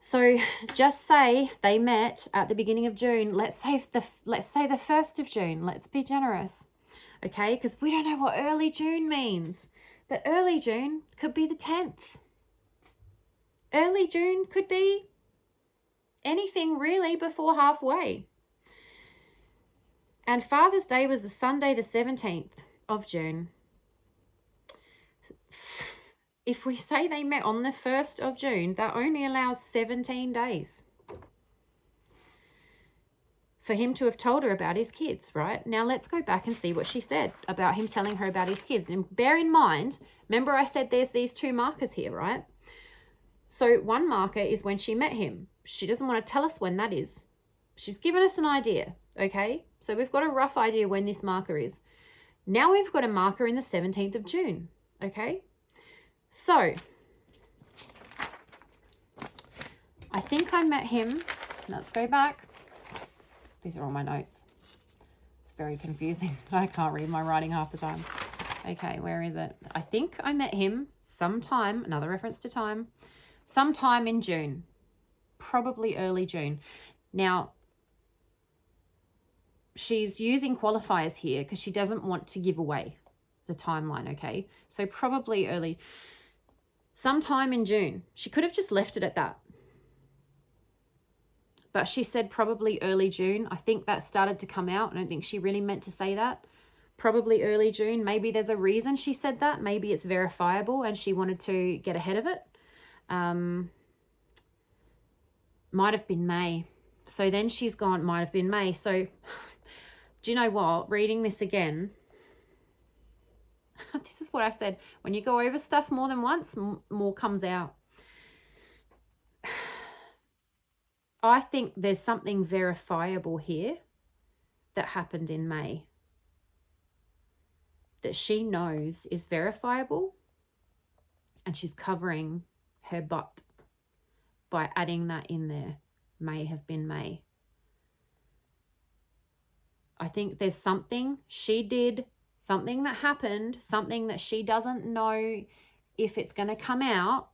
So just say they met at the beginning of June. Let's say the 1st of June. Let's be generous, okay? Because we don't know what early June means. But early June could be the 10th. Early June could be anything really before halfway. And Father's Day was the Sunday the 17th of June. If we say they met on the 1st of June, that only allows 17 days for him to have told her about his kids, right? Now let's go back and see what she said about him telling her about his kids. And bear in mind, remember I said there's these two markers here, right? So one marker is when she met him. She doesn't want to tell us when that is. She's given us an idea, okay? So we've got a rough idea when this marker is. Now we've got a marker in the 17th of June, okay? So I think I met him. Let's go back. These are all my notes. It's very confusing. I can't read my writing half the time. Okay, where is it? I think I met him sometime, another reference to time, sometime in June, probably early June. Now, she's using qualifiers here because she doesn't want to give away. the timeline, okay? So probably early, sometime in June. She could have just left it at that. But she said probably early June. I think that started to come out. I don't think she really meant to say that. Probably early June. Maybe there's a reason she said that. Maybe it's verifiable and she wanted to get ahead of it. Might have been May. So then she's gone, might have been May. So do you know what? Reading this again, this is what I said. When you go over stuff more than once, more comes out. I think there's something verifiable here that happened in May that she knows is verifiable, and she's covering her butt by adding that in there. May have been May. I think there's something she did, something that happened, something that she doesn't know if it's going to come out.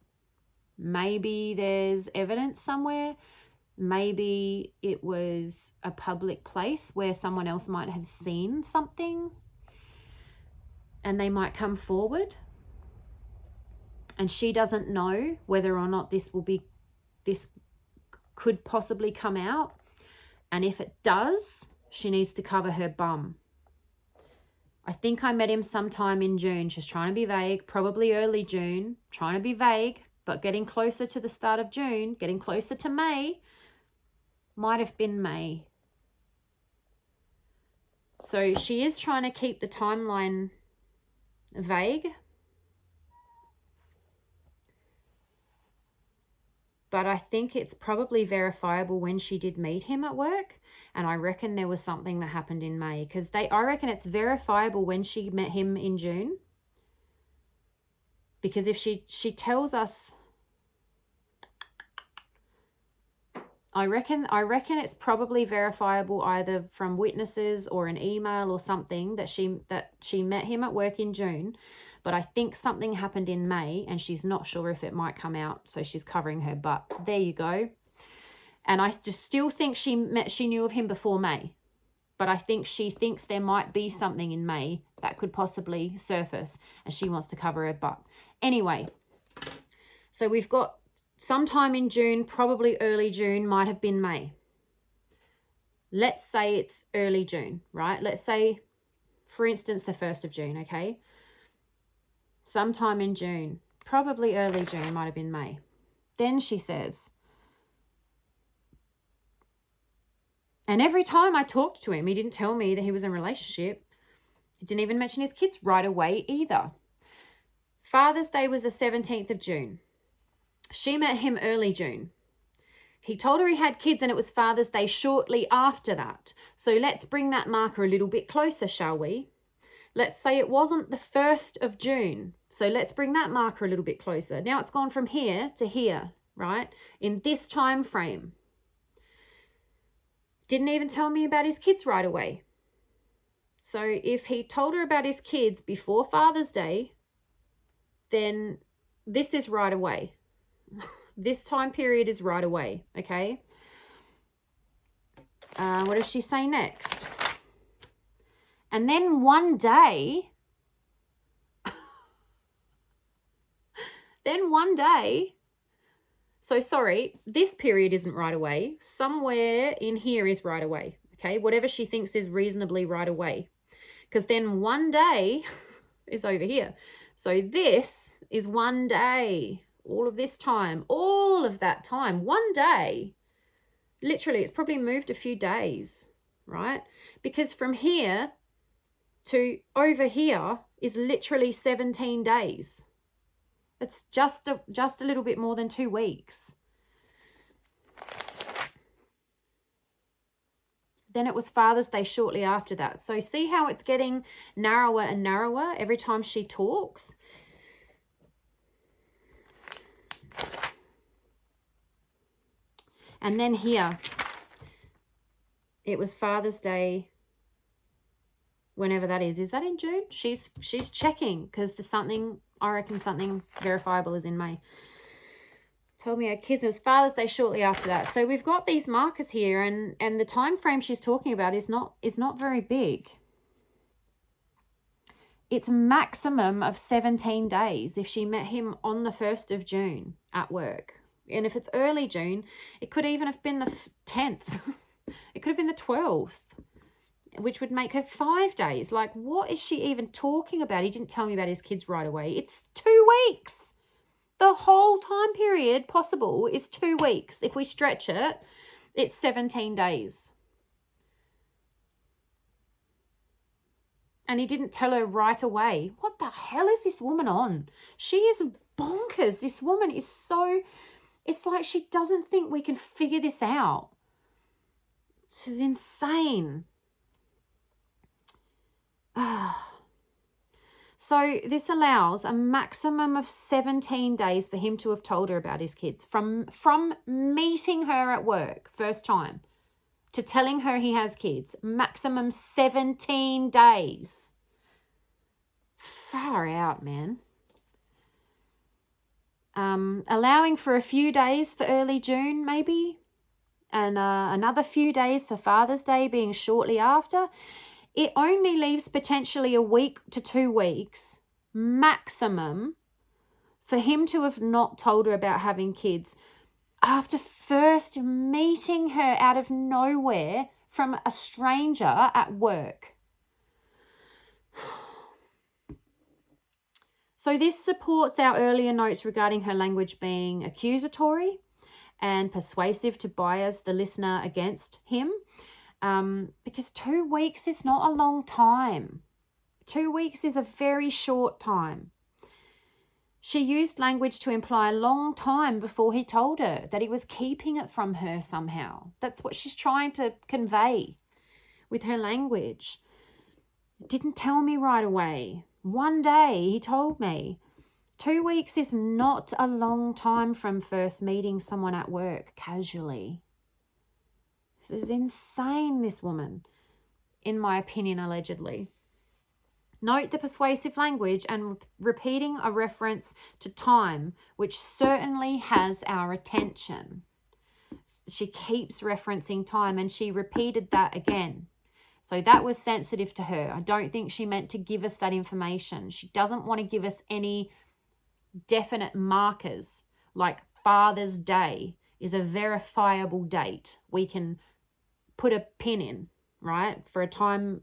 Maybe there's evidence somewhere. Maybe it was a public place where someone else might have seen something and they might come forward. And she doesn't know whether or not this could possibly come out. And if it does, she needs to cover her bum. I think I met him sometime in June. She's trying to be vague, probably early June, trying to be vague, but getting closer to the start of June, getting closer to May. Might have been May. So she is trying to keep the timeline vague. But I think it's probably verifiable when she did meet him at work. And I reckon there was something that happened in May. Because I reckon it's verifiable when she met him in June. Because if she tells us, I reckon it's probably verifiable either from witnesses or an email or something that she met him at work in June. But I think something happened in May and she's not sure if it might come out. So she's covering her butt. There you go. And I just still think she knew of him before May. But I think she thinks there might be something in May that could possibly surface and she wants to cover her butt. Anyway, so we've got sometime in June, probably early June, might have been May. Let's say it's early June, right? Let's say, for instance, the 1st of June, okay? Sometime in June, probably early June, might have been May. Then she says, and every time I talked to him, he didn't tell me that he was in a relationship. He didn't even mention his kids right away either. Father's Day was the 17th of June. She met him early June. He told her he had kids and it was Father's Day shortly after that. So let's bring that marker a little bit closer, shall we? Let's say it wasn't the 1st of June. So let's bring that marker a little bit closer. Now it's gone from here to here, right? In this time frame. Didn't even tell me about his kids right away. So if he told her about his kids before Father's Day, then this is right away. This time period is right away, okay? What does she say next? And then one day, so sorry, this period isn't right away. Somewhere in here is right away, okay? Whatever she thinks is reasonably right away. Because then one day is over here. So this is one day. All of this time, all of that time, one day, literally, it's probably moved a few days, right? Because from here to over here is literally 17 days. It's just a little bit more than 2 weeks. Then it was Father's Day shortly after that. So see how it's getting narrower and narrower every time she talks? And then here, it was Father's Day, whenever that is. Is that in June? She's checking because there's something, I reckon something verifiable is in May. Told me her kids, it was Father's Day shortly after that. So we've got these markers here and the time frame she's talking about is not very big. It's maximum of 17 days if she met him on the 1st of June at work. And if it's early June, it could even have been the 10th. It could have been the 12th, which would make her 5 days. Like, what is she even talking about? He didn't tell me about his kids right away. It's 2 weeks. The whole time period possible is 2 weeks. If we stretch it, it's 17 days. And he didn't tell her right away. What the hell is this woman on? She is bonkers. This woman is so... It's like she doesn't think we can figure this out. This is insane. So this allows a maximum of 17 days for him to have told her about his kids. From meeting her at work, first time, to telling her he has kids. Maximum 17 days. Far out, man. Allowing for a few days for early June, maybe. And another few days for Father's Day being shortly after. It only leaves potentially a week to 2 weeks, maximum, for him to have not told her about having kids after first meeting her out of nowhere from a stranger at work. So this supports our earlier notes regarding her language being accusatory and persuasive to bias the listener against him. Because 2 weeks is not a long time. 2 weeks is a very short time. She used language to imply a long time before he told her that he was keeping it from her somehow. That's what she's trying to convey with her language. Didn't tell me right away. One day he told me. 2 weeks is not a long time from first meeting someone at work casually. This is insane, this woman, in my opinion, allegedly. Note the persuasive language and repeating a reference to time, which certainly has our attention. She keeps referencing time, and she repeated that again. So that was sensitive to her. I don't think she meant to give us that information. She doesn't want to give us any definite markers, like Father's Day is a verifiable date. We can put a pin in, right, for a timeline.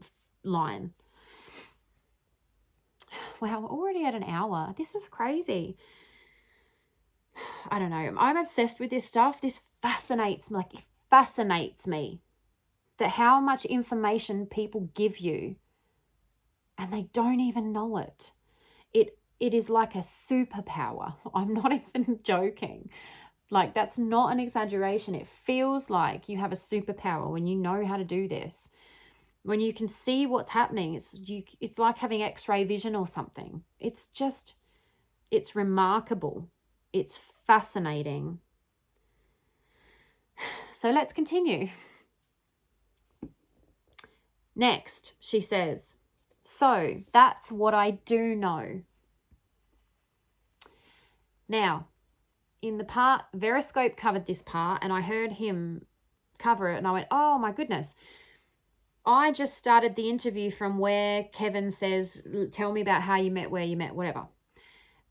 Wow, we're already at an hour. This is crazy. I don't know. I'm obsessed with this stuff. This fascinates me. Like, it fascinates me that how much information people give you and they don't even know it. It is like a superpower. I'm not even joking. Like, that's not an exaggeration. It feels like you have a superpower when you know how to do this. When you can see what's happening, it's like having X-ray vision or something. It's remarkable. It's fascinating. So let's continue. Next, she says, so that's what I do know. Now, in the part, Veriscope covered this part, and I heard him cover it, and I went, oh my goodness. I just started the interview from where Kevin says, tell me about how you met, where you met, whatever.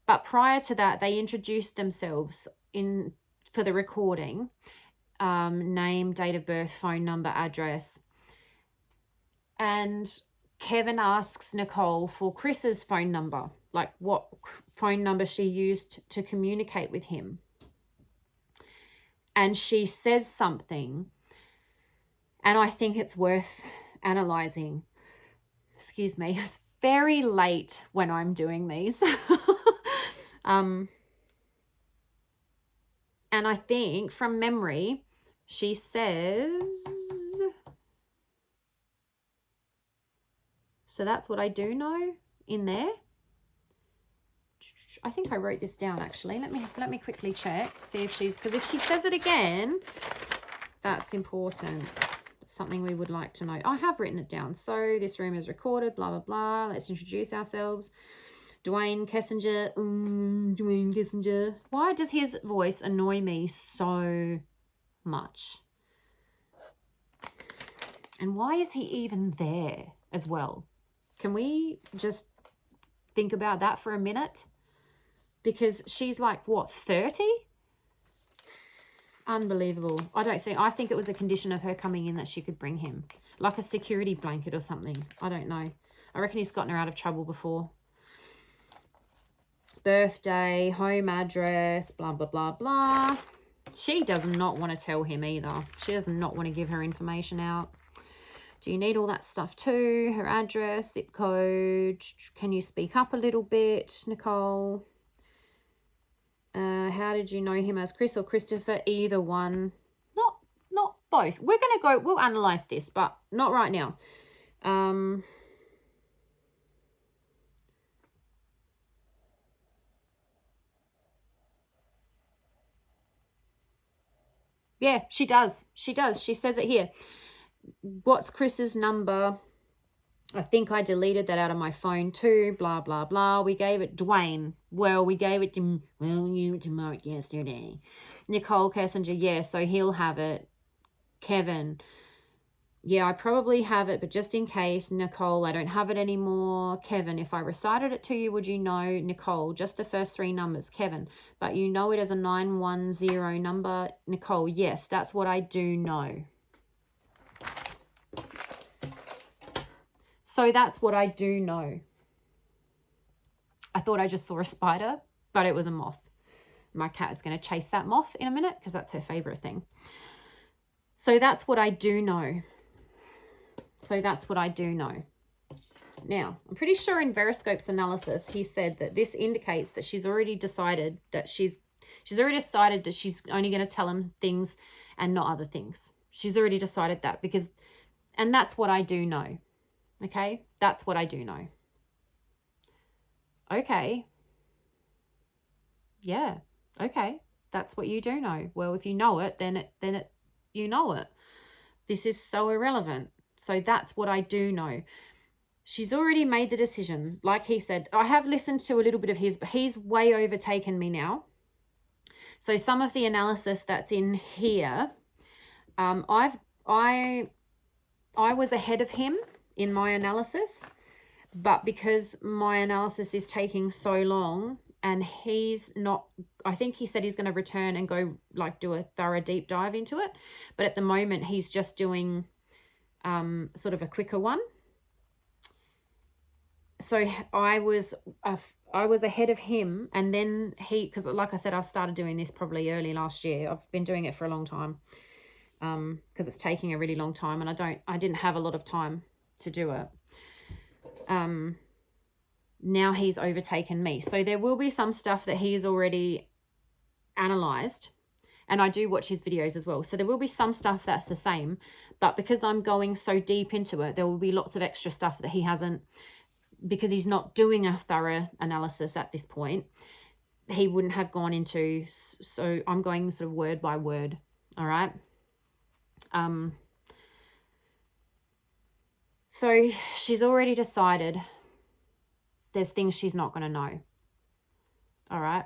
But prior to that, they introduced themselves for the recording, name, date of birth, phone number, address. And Kevin asks Nicole for Chris's phone number, like what phone number she used to communicate with him. And she says something, and I think it's worth analysing. Excuse me, it's very late when I'm doing these. And I think from memory, she says, so that's what I do know in there. I think I wrote this down actually. Let me quickly check to see if because if she says it again, that's important. It's something we would like to know. I have written it down. So this room is recorded, blah, blah, blah. Let's introduce ourselves. Dwayne Kessinger. Dwayne Kessinger. Why does his voice annoy me so much? And why is he even there as well? Can we just think about that for a minute, because she's like, what, 30? Unbelievable. I think it was a condition of her coming in that she could bring him, like a security blanket or something. I don't know. I reckon he's gotten her out of trouble before. Birthday, home address, blah, blah, blah, blah. She does not want to tell him either. She does not want to give her information out. Do you need all that stuff too? Her address, zip code. Can you speak up a little bit, Nicole? How did you know him as Chris or Christopher? Either one. Not both. We're going to go, we'll analyze this, but not right now. Yeah, she does. She does. She says it here. What's Chris's number? I think I deleted that out of my phone too. Blah, blah, blah. We gave it Dwayne. Well, we gave it to Mark yesterday. Nichol Kessinger. Yeah, so he'll have it. Kevin. Yeah, I probably have it, but just in case. Nicole, I don't have it anymore. Kevin, if I recited it to you, would you know? Nicole, just the first 3 numbers. Kevin, but you know it as a 910 number. Nicole, yes, that's what I do know. So that's what I do know. I thought I just saw a spider, but it was a moth. My cat is going to chase that moth in a minute because that's her favorite thing. So that's what I do know. So that's what I do know. Now, I'm pretty sure in Veriscope's analysis, he said that this indicates that she's already decided that she's only going to tell him things and not other things. She's already decided that and that's what I do know. Okay? That's what I do know. Okay. Yeah. Okay. That's what you do know. Well, if you know it, then you know it. This is so irrelevant. So that's what I do know. She's already made the decision. Like he said, I have listened to a little bit of his, but he's way overtaken me now. So some of the analysis that's in here, I was ahead of him in my analysis, but because my analysis is taking so long and he's not, I think he said he's going to return and go do a thorough deep dive into it. But at the moment, he's just doing sort of a quicker one. So I was ahead of him, and then because like I said, I've started doing this probably early last year. I've been doing it for a long time because it's taking a really long time, and I didn't have a lot of time to do it. Now he's overtaken me. So there will be some stuff that he's already analyzed, and I do watch his videos as well. So there will be some stuff that's the same, but because I'm going so deep into it, there will be lots of extra stuff that he hasn't, because he's not doing a thorough analysis at this point, he wouldn't have gone into. So I'm going sort of word by word. All right. So she's already decided there's things she's not going to know. All right.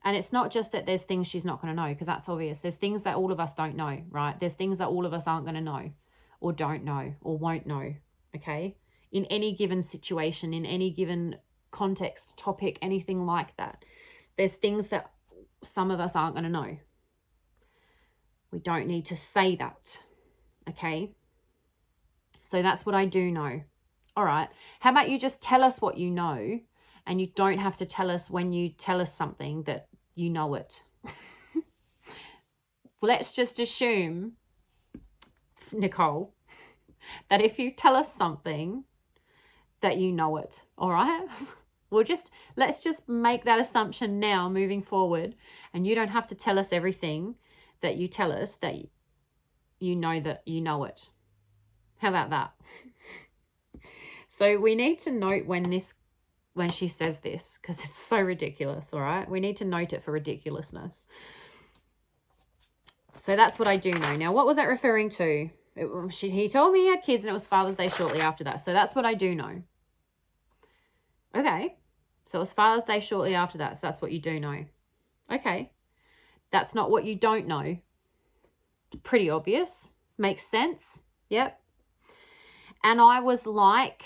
And it's not just that there's things she's not going to know, because that's obvious. There's things that all of us don't know, right? There's things that all of us aren't going to know or don't know or won't know, okay? In any given situation, in any given context, topic, anything like that. There's things that some of us aren't going to know. We don't need to say that, okay? So that's what I do know. All right. How about you just tell us what you know, and you don't have to tell us when you tell us something that you know it. Let's just assume, Nicole, that if you tell us something that you know it, all right? Let's just make that assumption now moving forward, and you don't have to tell us everything that you tell us that you know it. How about that? So we need to note when she says this, because it's so ridiculous, all right? We need to note it for ridiculousness. So that's what I do know. Now, what was that referring to? He told me he had kids and it was Father's Day shortly after that. So that's what I do know. Okay. So it was Father's Day shortly after that. So that's what you do know. Okay. That's not what you don't know. Pretty obvious. Makes sense. Yep. And I was like,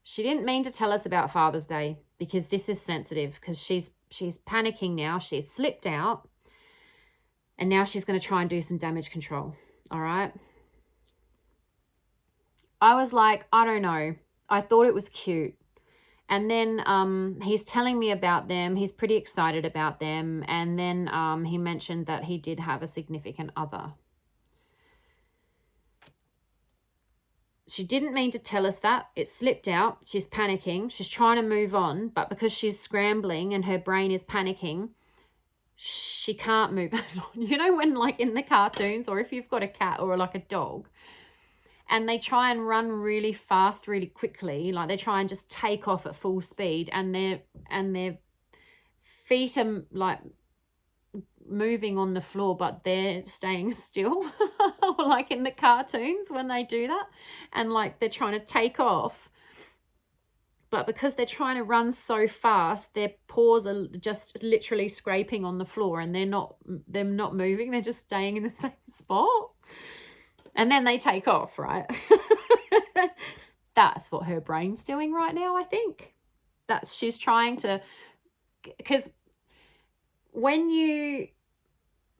She didn't mean to tell us about Father's Day because this is sensitive, because she's panicking now. She's slipped out and now she's going to try and do some damage control. All right. I was like, I don't know. I thought it was cute. And then he's telling me about them. He's pretty excited about them. And then he mentioned that he did have a significant other. She didn't mean to tell us that. It slipped out. She's panicking. She's trying to move on. But because she's scrambling and her brain is panicking, she can't move on. You know, when like in the cartoons, or if you've got a cat or like a dog, and they try and run really fast, really quickly, like they try and just take off at full speed, and their feet are like moving on the floor, but they're staying still. Like in the cartoons when they do that, and like they're trying to take off, but because they're trying to run so fast, their paws are just literally scraping on the floor, and they're not moving. They're just staying in the same spot. And then they take off, right? That's what her brain's doing right now, I think. She's trying to, because when you're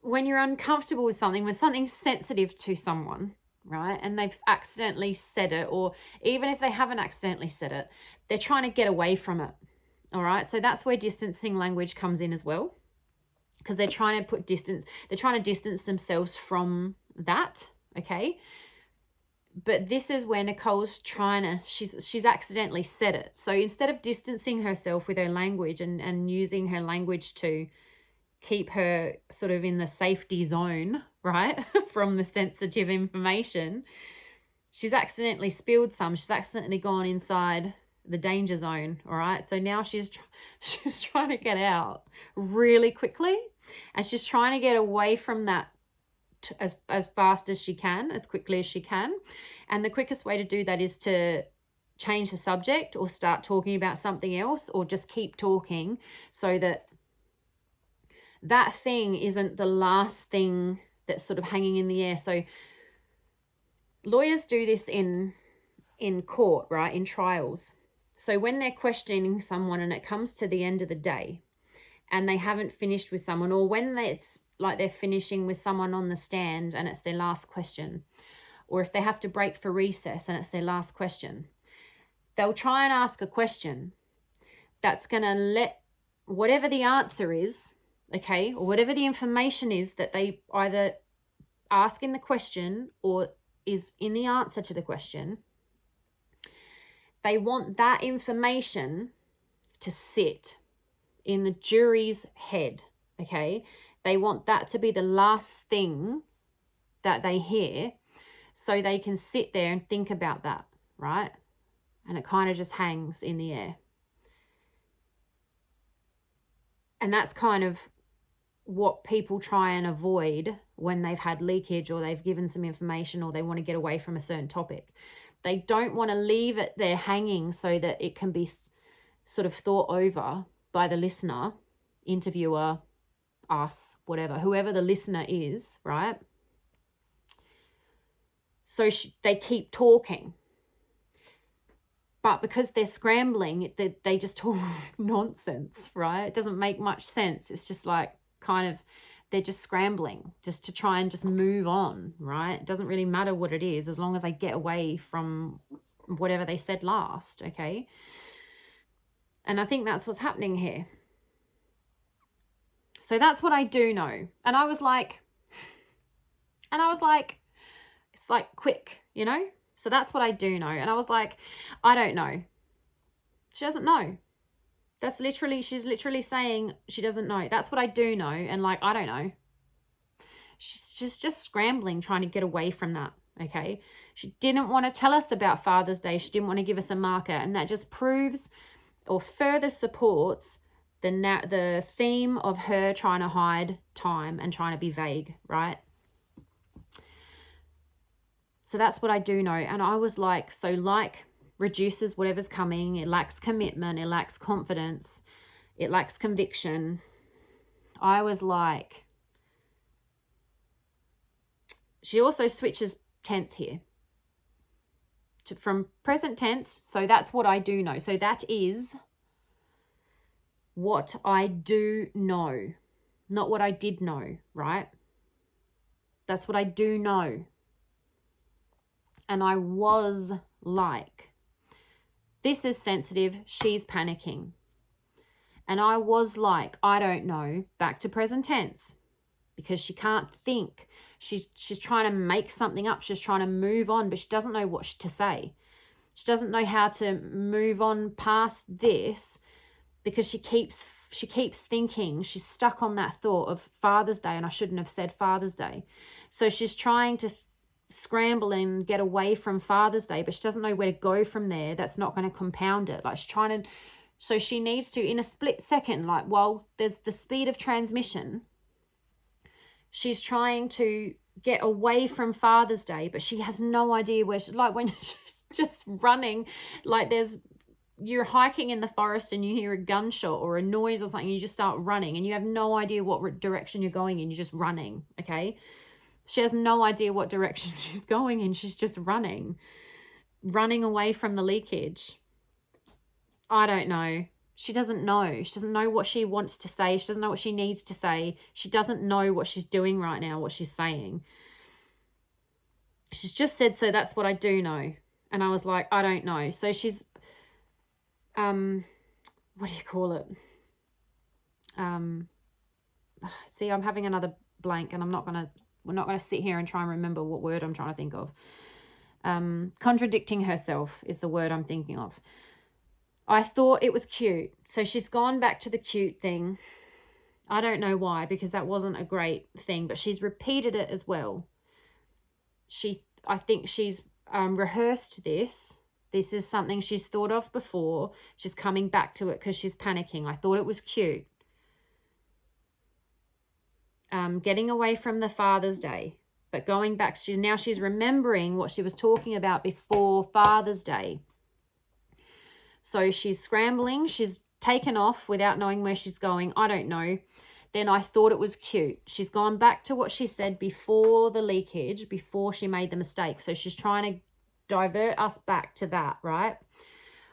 uncomfortable with something, when something's sensitive to someone, right, and they've accidentally said it, or even if they haven't accidentally said it, they're trying to get away from it. All right. So that's where distancing language comes in as well, because they're trying to distance themselves from that. Okay. But this is where Nicole's she's accidentally said it. So instead of distancing herself with her language and using her language to keep her sort of in the safety zone, right, from the sensitive information, she's accidentally spilled some. She's accidentally gone inside the danger zone. All right. So now she's trying to get out really quickly, and she's trying to get away from that as fast as she can, as quickly as she can. And the quickest way to do that is to change the subject, or start talking about something else, or just keep talking, so that that thing isn't the last thing that's sort of hanging in the air. So lawyers do this in court, right, in trials. So when they're questioning someone and it comes to the end of the day and they haven't finished with someone, or when it's like they're finishing with someone on the stand and it's their last question, or if they have to break for recess and it's their last question, they'll try and ask a question that's going to let whatever the answer is, okay, or whatever the information is that they either ask in the question or is in the answer to the question, they want that information to sit in the jury's head, okay? They want that to be the last thing that they hear, so they can sit there and think about that, right? And it kind of just hangs in the air. And that's kind of what people try and avoid when they've had leakage, or they've given some information, or they want to get away from a certain topic. They don't want to leave it there hanging so that it can be sort of thought over by the listener, interviewer, us, whatever, whoever the listener is, right? So they keep talking. But because they're scrambling, they just talk nonsense, right? It doesn't make much sense. It's just like kind of, they're just scrambling just to try and just move on, right? It doesn't really matter what it is, as long as they get away from whatever they said last, okay? And I think that's what's happening here. So that's what I do know. And I was like, it's like quick, you know? So that's what I do know. And I was like, I don't know. She doesn't know. She's literally saying she doesn't know. That's what I do know. And like, I don't know. She's just scrambling, trying to get away from that. Okay. She didn't want to tell us about Father's Day. She didn't want to give us a marker. And that just proves or further supports the theme of her trying to hide time and trying to be vague, right? So that's what I do know. And I was like, so like reduces whatever's coming. It lacks commitment. It lacks confidence. It lacks conviction. I was like, she also switches tense here. from present tense. So that's what I do know. So that is what I do know, not what I did know, right? That's what I do know. And I was like, this is sensitive, she's panicking. And I was like, I don't know, back to present tense, because she can't think. She's trying to make something up. She's trying to move on, but she doesn't know what to say. She doesn't know how to move on past this, because she keeps thinking. She's stuck on that thought of Father's Day, and I shouldn't have said Father's Day. So she's trying to scramble and get away from Father's Day, but she doesn't know where to go from there. That's not going to compound it. Like, she's trying to, so she needs to, in a split second, like, well, there's the speed of transmission. She's trying to get away from Father's Day, but she has no idea where she's, like, when she's just running, like you're hiking in the forest and you hear a gunshot or a noise or something, you just start running and you have no idea what direction you're going in. You're just running, okay? She has no idea what direction she's going in. She's just running away from the leakage. I don't know. She doesn't know. She doesn't know what she wants to say. She doesn't know what she needs to say. She doesn't know what she's doing right now, what she's saying. She's just said, so that's what I do know. And I was like, I don't know. So she's, what do you call it? See, I'm having another blank, and we're not going to sit here and try and remember what word I'm trying to think of. Contradicting herself is the word I'm thinking of. I thought it was cute. So she's gone back to the cute thing. I don't know why, because that wasn't a great thing, but she's repeated it as well. I think she's rehearsed this. This is something she's thought of before. She's coming back to it because she's panicking. I thought it was cute. Getting away from the Father's Day, but going back, now she's remembering what she was talking about before Father's Day. So she's scrambling. She's taken off without knowing where she's going. I don't know. Then I thought it was cute. She's gone back to what she said before the leakage, before she made the mistake. So she's trying to divert us back to that, right?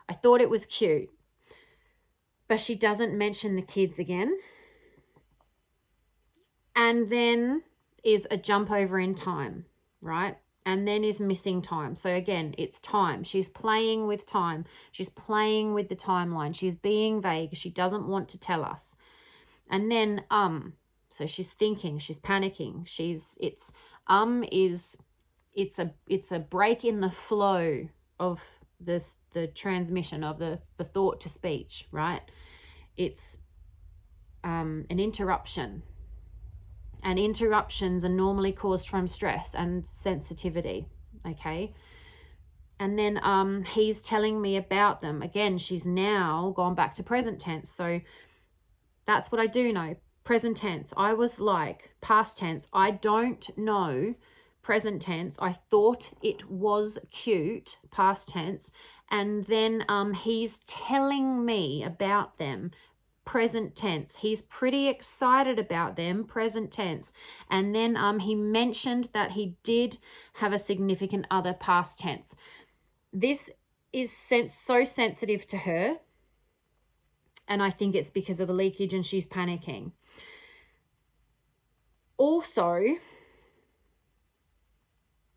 I thought it was cute. But she doesn't mention the kids again. And then is a jump over in time, right? And then is missing time. So again, it's time. She's playing with time. She's playing with the timeline. She's being vague. She doesn't want to tell us. And then so she's thinking, she's panicking. It's a break in the flow of the transmission of the thought to speech, right? It's an interruption. And interruptions are normally caused from stress and sensitivity, okay? And then he's telling me about them. Again, she's now gone back to present tense. So that's what I do know. Present tense. I was like, past tense. I don't know. Present tense. I thought it was cute. Past tense. And then he's telling me about them. Present tense. He's pretty excited about them. Present tense. And then he mentioned that he did have a significant other. Past tense. This is so sensitive to her. And I think it's because of the leakage and she's panicking. Also,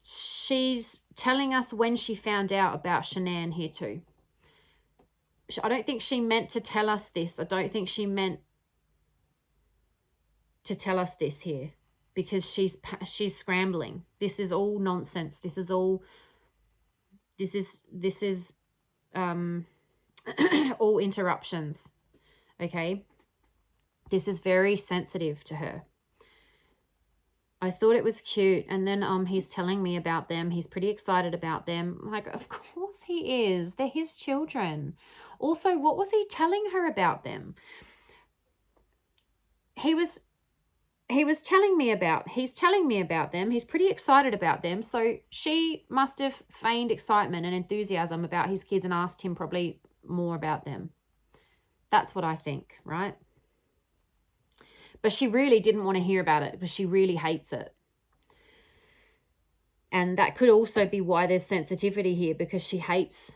she's telling us when she found out about Shanann here too. I don't think she meant to tell us this. I don't think she meant to tell us this here, because she's scrambling. This is all nonsense. This is all all interruptions. Okay? This is very sensitive to her. I thought it was cute, and then he's telling me about them. He's pretty excited about them. Like, of course he is. They're his children. Also, what was he telling her about them? He's telling me about them. He's pretty excited about them. So she must have feigned excitement and enthusiasm about his kids and asked him probably more about them. That's what I think, right? But she really didn't want to hear about it because she really hates it. And that could also be why there's sensitivity here, because she hates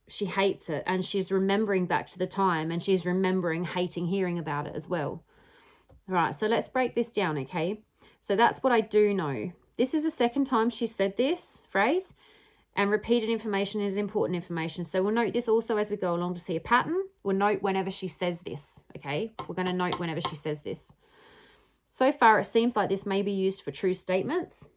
it, and she's remembering back to the time, and she's remembering hating hearing about it as well. All right, so let's break this down, okay? So that's what I do know. This is the second time she said this phrase, and repeated information is important information. So we'll note this also as we go along to see a pattern. We'll note whenever she says this, okay? We're going to note whenever she says this. So far, it seems like this may be used for true statements.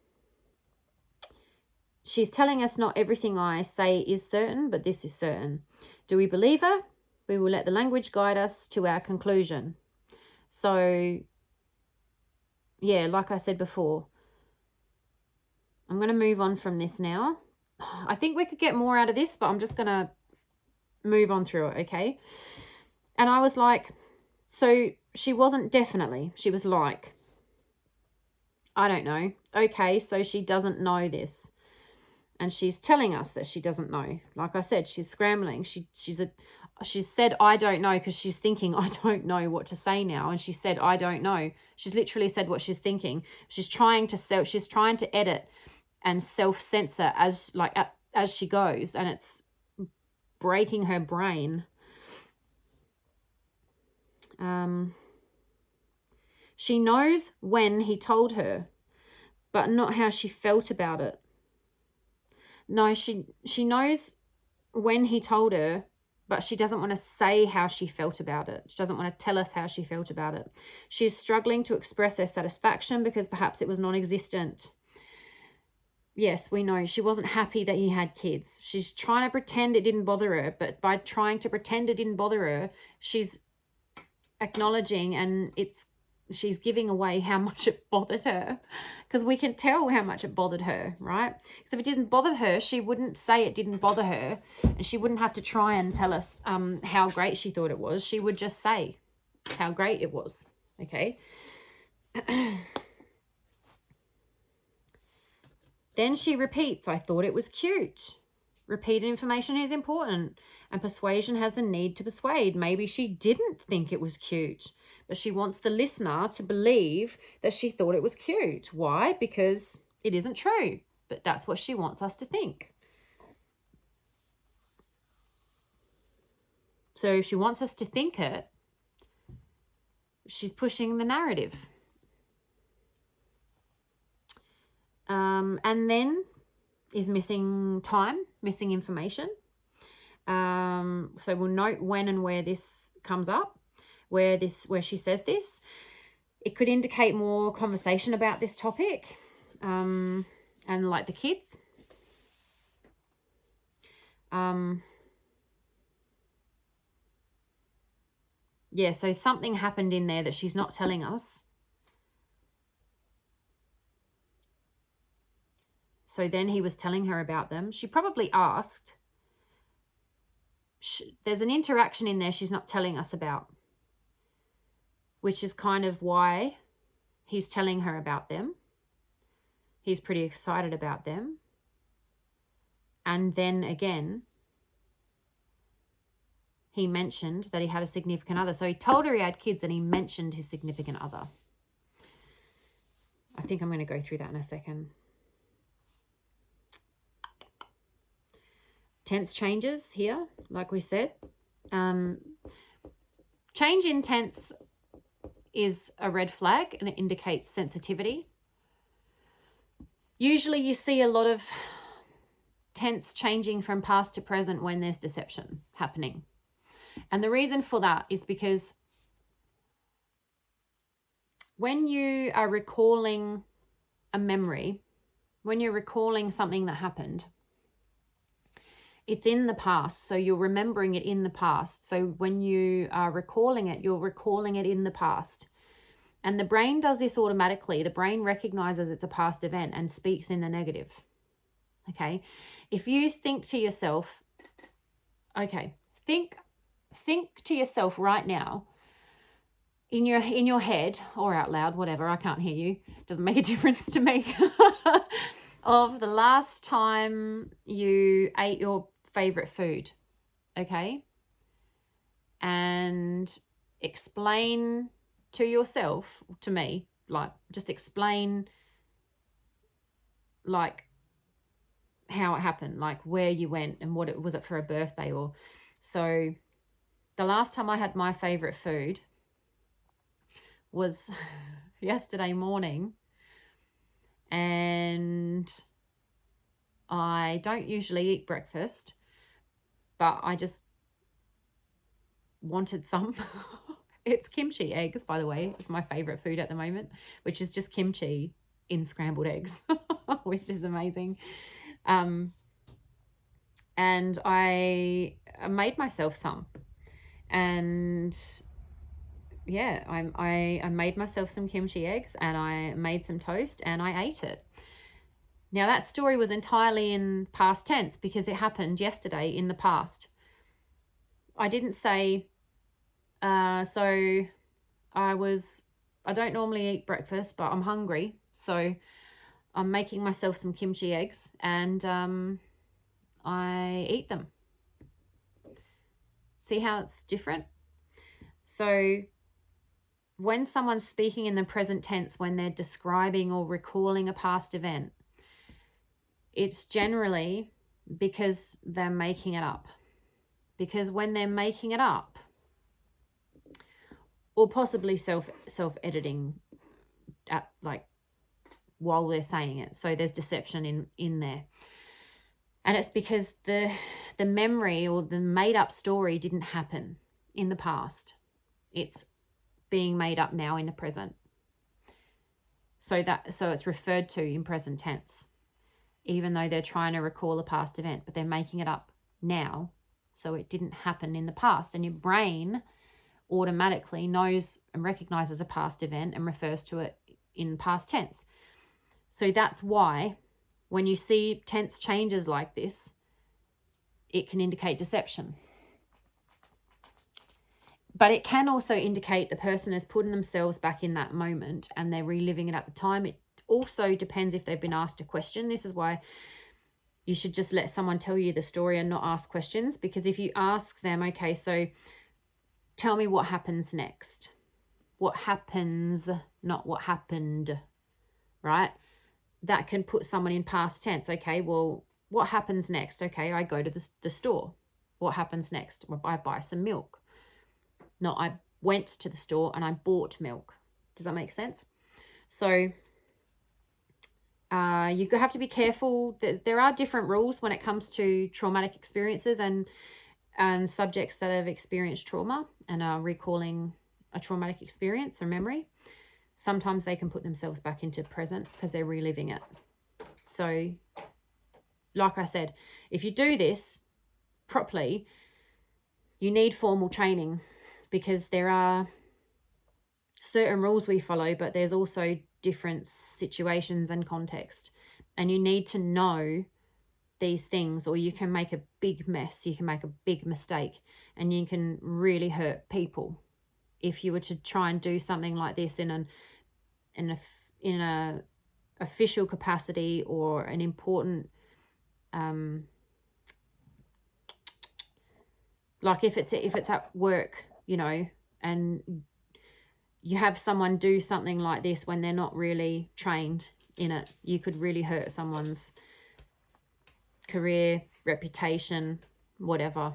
She's telling us not everything I say is certain, but this is certain. Do we believe her? We will let the language guide us to our conclusion. So, yeah, like I said before, I'm going to move on from this now. I think we could get more out of this, but I'm just going to move on through it, okay? And I was like, so she wasn't definitely, she was like, I don't know. Okay, so she doesn't know this. And she's telling us that she doesn't know. Like I said, she's scrambling. She's said, I don't know, because she's thinking, I don't know what to say now. And she said, I don't know. She's literally said what she's thinking. She's trying to edit and self-censor as she goes. And it's breaking her brain. She knows when he told her, but not how she felt about it. No, she knows when he told her, but she doesn't want to say how she felt about it. She doesn't want to tell us how she felt about it. She's struggling to express her satisfaction because perhaps it was non-existent. Yes, we know she wasn't happy that he had kids. She's trying to pretend it didn't bother her, but by trying to pretend it didn't bother her, she's acknowledging, and she's giving away how much it bothered her, because we can tell how much it bothered her, right? Because if it didn't bother her, she wouldn't say it didn't bother her, and she wouldn't have to try and tell us how great she thought it was. She would just say how great it was, okay? Then she repeats, I thought it was cute. Repeated information is important, and persuasion has the need to persuade. Maybe she didn't think it was cute, but she wants the listener to believe that she thought it was cute. Why? Because it isn't true, but that's what she wants us to think. So if she wants us to think it, she's pushing the narrative. And then is missing time, missing information. So we'll note when and where this comes up, where she says this. It could indicate more conversation about this topic, and like the kids. Yeah, so something happened in there that she's not telling us. So then he was telling her about them. She probably asked. There's an interaction in there she's not telling us about, which is kind of why he's telling her about them. He's pretty excited about them. And then again, he mentioned that he had a significant other. So he told her he had kids and he mentioned his significant other. I think I'm going to go through that in a second. Tense changes here, like we said. Change in tense is a red flag and it indicates sensitivity. Usually you see a lot of tense changing from past to present when there's deception happening. And the reason for that is because when you are recalling a memory, when you're recalling something that happened, it's in the past, so you're remembering it in the past. So when you are recalling it, you're recalling it in the past. And the brain does this automatically. The brain recognizes it's a past event and speaks in the negative. Okay? If you think to yourself, okay, think to yourself right now, in your head or out loud, whatever, I can't hear you, doesn't make a difference to me, of the last time you ate your favorite food, okay? And explain to yourself, to me, like, just explain, like, how it happened, like where you went and what it was, it for a birthday or so. The last time I had my favorite food was yesterday morning, and I don't usually eat breakfast, but I just wanted some. It's kimchi eggs, by the way. It's my favorite food at the moment, which is just kimchi in scrambled eggs, which is amazing. And I made myself some, and yeah, I made myself some kimchi eggs, and I made some toast, and I ate it. Now that story was entirely in past tense because it happened yesterday in the past. I didn't say, so I don't normally eat breakfast, but I'm hungry, so I'm making myself some kimchi eggs, and I eat them. See how it's different? So when someone's speaking in the present tense, when they're describing or recalling a past event, it's generally because they're making it up. Because when they're making it up, or possibly self-editing at, like, while they're saying it, so there's deception in there, and it's because the memory or the made-up story didn't happen in the past. It's being made up now in the present, so it's referred to in present tense, even though they're trying to recall a past event, but they're making it up now, so it didn't happen in the past. And your brain automatically knows and recognizes a past event and refers to it in past tense. So that's why when you see tense changes like this, it can indicate deception. But it can also indicate the person has put themselves back in that moment and they're reliving it at the time. It also depends if they've been asked a question. This is why you should just let someone tell you the story and not ask questions, because if you ask them, okay, so tell me what happens next. What happens, not what happened, right? That can put someone in past tense. Okay, well, what happens next? Okay, I go to the store. What happens next? Well, I buy some milk. No, I went to the store and I bought milk. Does that make sense? So you have to be careful. There are different rules when it comes to traumatic experiences and subjects that have experienced trauma and are recalling a traumatic experience or memory. Sometimes they can put themselves back into present because they're reliving it. So, like I said, if you do this properly, you need formal training, because there are certain rules we follow, but there's also different situations and context. And you need to know these things, or you can make a big mess. You can make a big mistake, and you can really hurt people if you were to try and do something like this in a official capacity or an important, like if it's at work, you know, and you have someone do something like this when they're not really trained in it, you could really hurt someone's career, reputation, whatever.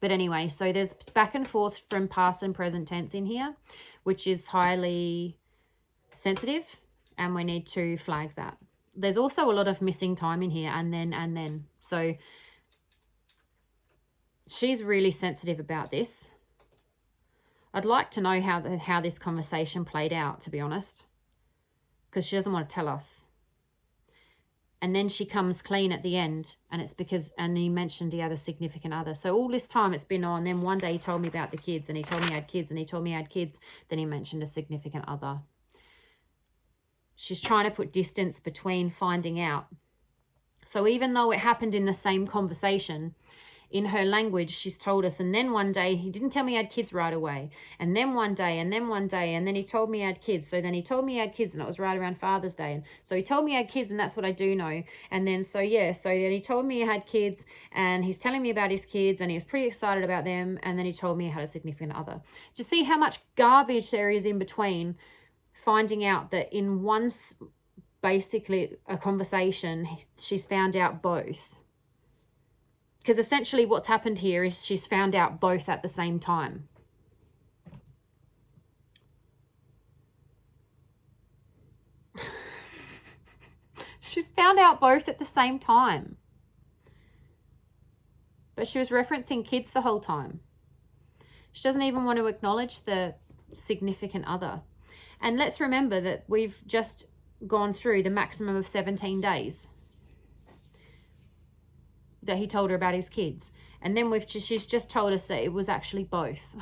But anyway, so there's back and forth from past and present tense in here, which is highly sensitive, and we need to flag that. There's also a lot of missing time in here, and then. So she's really sensitive about this. I'd like to know how this conversation played out, to be honest, because she doesn't want to tell us. And then she comes clean at the end, and it's because, and he mentioned he had a significant other. So all this time it's been on. Then one day he told me about the kids, and he told me he had kids, and he told me he had kids. Then he mentioned a significant other. She's trying to put distance between finding out. So even though it happened in the same conversation, in her language, she's told us, and then one day, he didn't tell me he had kids right away. And then one day, and then one day, and then he told me he had kids. So then he told me he had kids, and it was right around Father's Day. And so he told me he had kids, and that's what I do know. And then, so yeah, so then he told me he had kids, and he's telling me about his kids, and he was pretty excited about them. And then he told me he had a significant other. Just see how much garbage there is in between finding out that in one basically a conversation, she's found out both. Because essentially what's happened here is she's found out both at the same time. She's found out both at the same time. But she was referencing kids the whole time. She doesn't even want to acknowledge the significant other. And let's remember that we've just gone through the maximum of 17 days that he told her about his kids. And then she's just told us that it was actually both.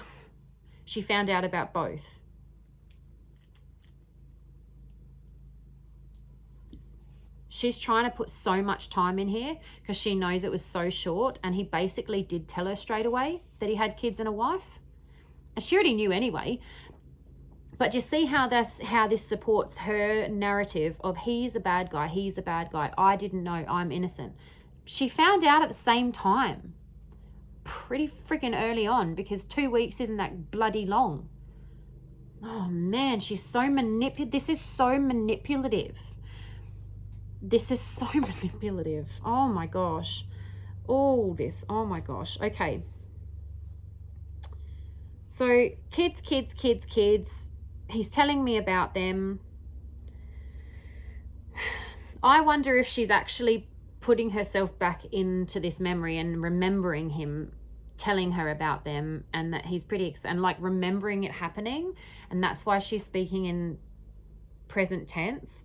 She found out about both. She's trying to put so much time in here because she knows it was so short, and he basically did tell her straight away that he had kids and a wife. And she already knew anyway. But you see how this supports her narrative of he's a bad guy, he's a bad guy, I didn't know, I'm innocent. She found out at the same time. Pretty freaking early on, because 2 weeks isn't that bloody long. Oh man, she's so manipulative. This is so manipulative. This is so manipulative. Oh my gosh. All this. Oh my gosh. Okay. So kids. He's telling me about them. I wonder if she's actually putting herself back into this memory and remembering him telling her about them, and that he's pretty and like remembering it happening, and that's why she's speaking in present tense,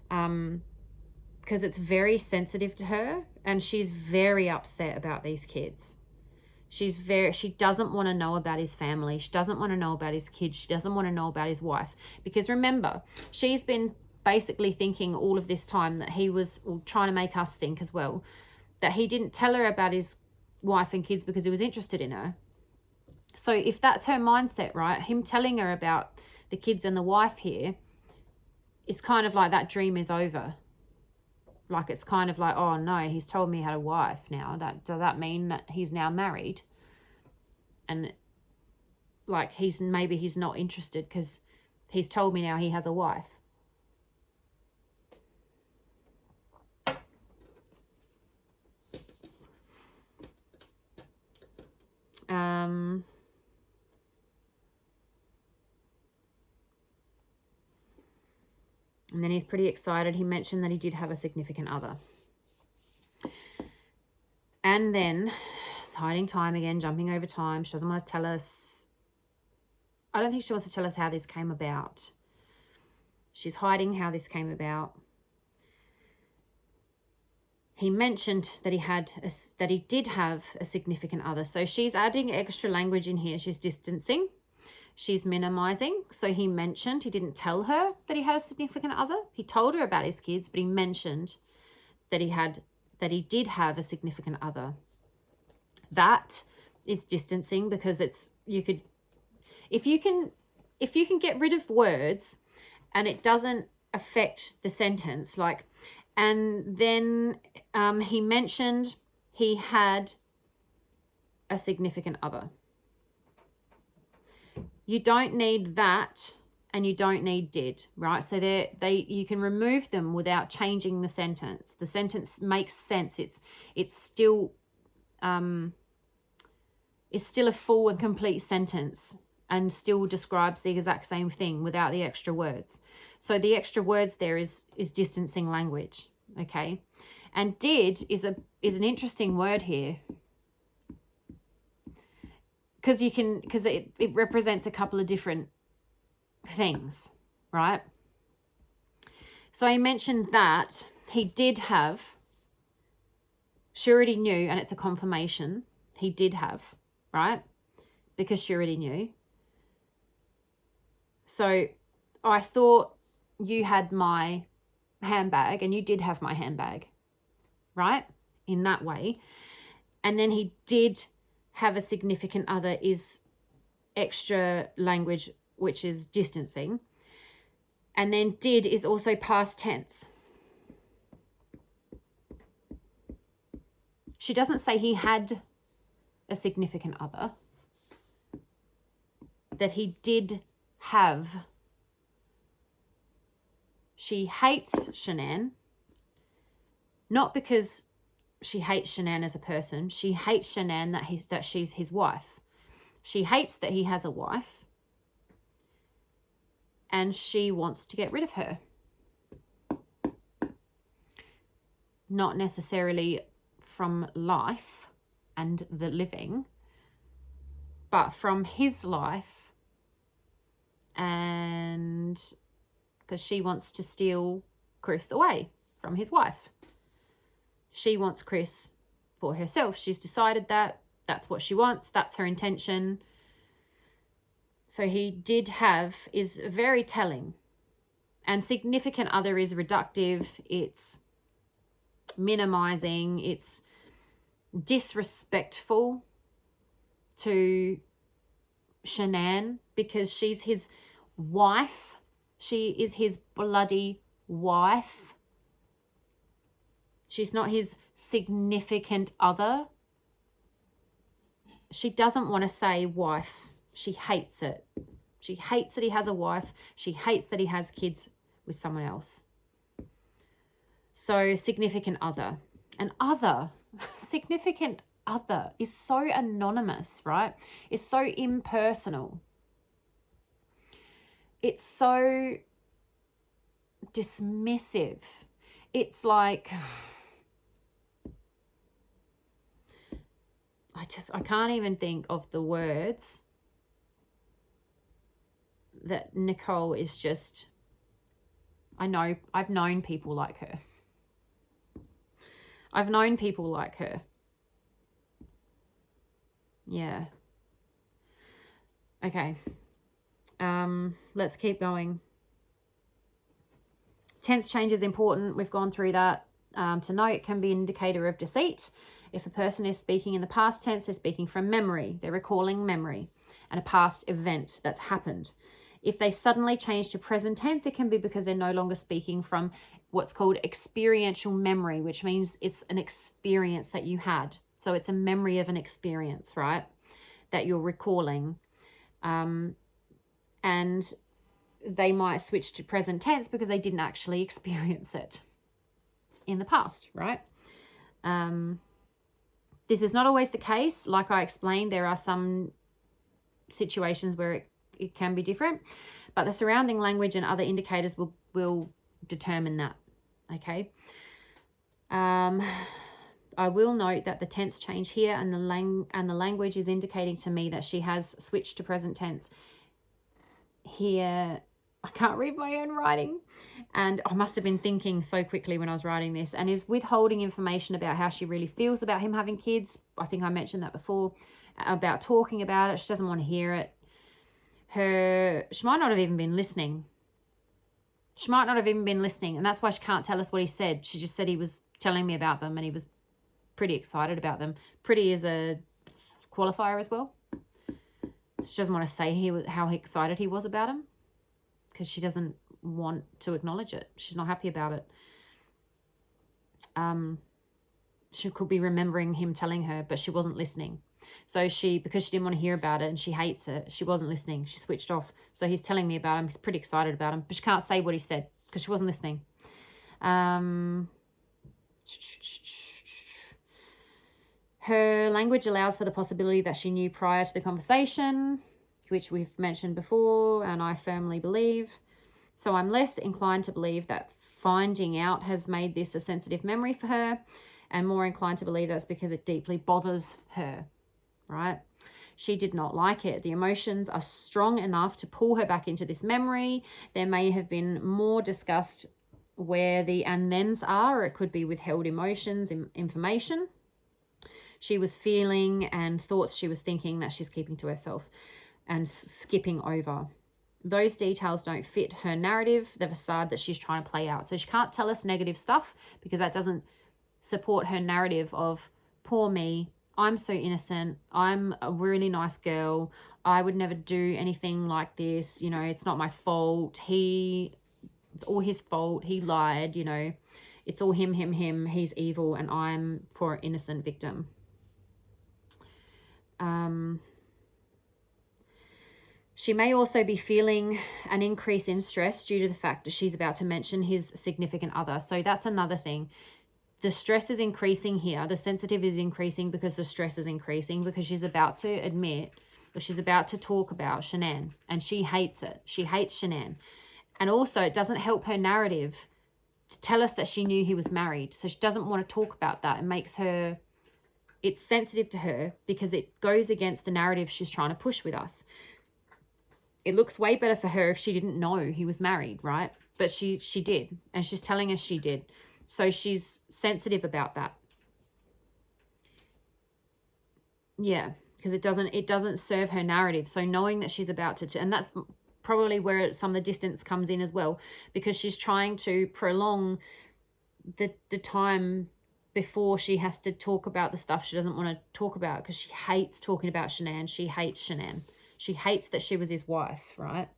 because it's very sensitive to her, and she's very upset about these kids. She doesn't want to know about his family. She doesn't want to know about his kids. She doesn't want to know about his wife, because remember, she's been basically thinking all of this time that he was trying to make us think as well, that he didn't tell her about his wife and kids because he was interested in her. So if that's her mindset, right, him telling her about the kids and the wife here, it's kind of like that dream is over. Like, it's kind of like, oh no, he's told me he had a wife now. Does that mean that he's now married? And like, maybe he's not interested because he's told me now he has a wife. And then he's pretty excited. He mentioned that he did have a significant other. And then it's hiding time again, jumping over time. She doesn't want to tell us. I don't think she wants to tell us how this came about. She's hiding how this came about. He mentioned that he did have a significant other. So she's adding extra language in here. She's distancing. She's minimizing. So he mentioned, he didn't tell her that he had a significant other. He told her about his kids, but he mentioned that he did have a significant other. That is distancing, because if you can get rid of words and it doesn't affect the sentence, like, and then he mentioned he had a significant other. You don't need that, and you don't need did, right? So you can remove them without changing the sentence. The sentence makes sense. It's still a full and complete sentence, and still describes the exact same thing without the extra words. So the extra words there is distancing language, okay? And did is an interesting word here, because it represents a couple of different things, right? So I mentioned that he did have, she already knew, and it's a confirmation, he did have, right? Because she already knew. So I thought you had my handbag, and you did have my handbag, right? In that way. And then he did have a significant other is extra language, which is distancing. And then did is also past tense. She doesn't say he had a significant other, that he did have. She hates Shanann, not because she hates Shanann as a person. She hates Shanann that she's his wife. She hates that he has a wife, and she wants to get rid of her. Not necessarily from life and the living, but from his life, and because she wants to steal Chris away from his wife. She wants Chris for herself. She's decided that that's what she wants. That's her intention. So is very telling. And significant other is reductive. It's minimizing. It's disrespectful to Shanann because she's his wife. She is his bloody wife. She's not his significant other. She doesn't want to say wife. She hates it. She hates that he has a wife. She hates that he has kids with someone else. So significant other. An other, significant other is so anonymous, right? It's so impersonal. It's so dismissive. It's like, I can't even think of the words that Nicole is just, I've known people like her. I've known people like her. Yeah. Okay. Let's keep going. Tense change is important. We've gone through that. To know it can be an indicator of deceit. If a person is speaking in the past tense, they're speaking from memory. They're recalling memory and a past event that's happened. If they suddenly change to present tense, it can be because they're no longer speaking from what's called experiential memory, which means it's an experience that you had. So it's a memory of an experience, right, that you're recalling. And they might switch to present tense because they didn't actually experience it in the past, right? This is not always the case. Like I explained, there are some situations where it can be different, but the surrounding language and other indicators will determine that, okay? I will note that the tense change here and the language is indicating to me that she has switched to present tense. Here, I can't read my own writing, and I must have been thinking so quickly when I was writing this, and is withholding information about how she really feels about him having kids. I think I mentioned that before, about talking about it. She doesn't want to hear it. She might not have even been listening. She might not have even been listening, and that's why she can't tell us what he said. She just said he was telling me about them, and he was pretty excited about them. Pretty is a qualifier as well. She doesn't want to say how excited he was about him because she doesn't want to acknowledge it. She's not happy about it. She could be remembering him telling her, but she wasn't listening. So because she didn't want to hear about it and she hates it, she wasn't listening. She switched off. So he's telling me about him. He's pretty excited about him, but she can't say what he said because she wasn't listening. Her language allows for the possibility that she knew prior to the conversation, which we've mentioned before, and I firmly believe. So I'm less inclined to believe that finding out has made this a sensitive memory for her, and more inclined to believe that's because it deeply bothers her, right? She did not like it. The emotions are strong enough to pull her back into this memory. There may have been more discussed where the and thens are, or it could be withheld emotions, information she was feeling and thoughts she was thinking that she's keeping to herself and skipping over. Those details don't fit her narrative, the facade that she's trying to play out. So she can't tell us negative stuff because that doesn't support her narrative of, poor me, I'm so innocent, I'm a really nice girl, I would never do anything like this, you know, it's not my fault, it's all his fault, he lied, you know, it's all him, he's evil, and I'm poor innocent victim. She may also be feeling an increase in stress due to the fact that she's about to mention his significant other. So that's another thing. The stress is increasing here. The sensitive is increasing because the stress is increasing, because she's about to admit, or she's about to talk about Shanann, and she hates it. She hates Shanann. And also it doesn't help her narrative to tell us that she knew he was married. So she doesn't want to talk about that. It makes her, it's sensitive to her because it goes against the narrative she's trying to push with us. It looks way better for her if she didn't know he was married, right? But she did, and she's telling us she did. So she's sensitive about that. Yeah, because it doesn't serve her narrative. So knowing that she's about to, and that's probably where some of the distance comes in as well, because she's trying to prolong the time before she has to talk about the stuff she doesn't want to talk about, because she hates talking about Shanann. She hates Shanann. She hates that she was his wife, right?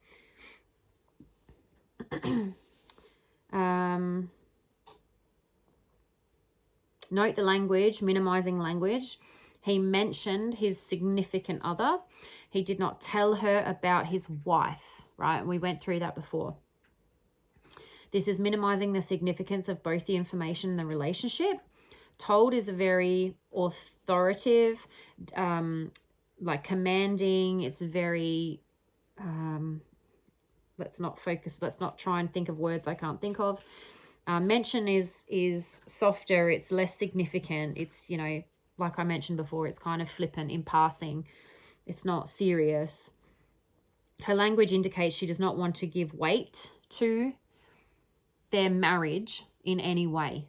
Note the language, minimizing language. He mentioned his significant other. He did not tell her about his wife, right? We went through that before. This is minimizing the significance of both the information and the relationship. Told is a very authoritative, like commanding. It's very, let's not focus. Let's not try and think of words I can't think of. Mention is softer. It's less significant. It's, you know, like I mentioned before, it's kind of flippant in passing. It's not serious. Her language indicates she does not want to give weight to their marriage in any way.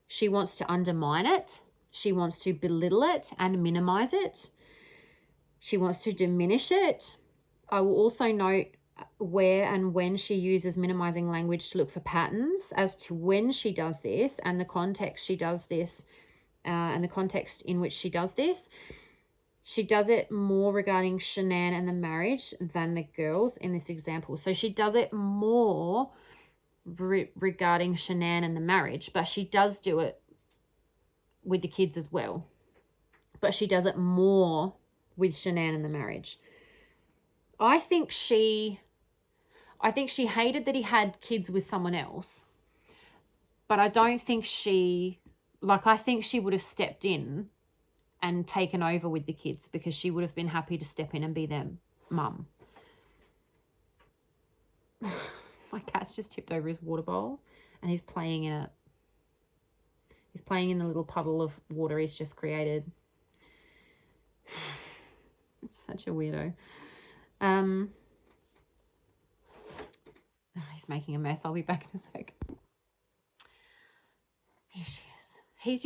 She wants to undermine it. She wants to belittle it and minimize it. She wants to diminish it. I will also note where and when she uses minimizing language to look for patterns as to when she does this and the context she does this, and the context in which she does this. She does it more regarding Shanann and the marriage than the girls in this example. So she does it more regarding Shanann and the marriage, but she does do it with the kids as well. But she does it more with Shanann and the marriage. I think she hated that he had kids with someone else, but I don't think I think she would have stepped in and taken over with the kids, because she would have been happy to step in and be their mum. My cat's just tipped over his water bowl and he's playing in it. He's playing in the little puddle of water he's just created. Such a weirdo. He's making a mess. I'll be back in a sec. Here she is. He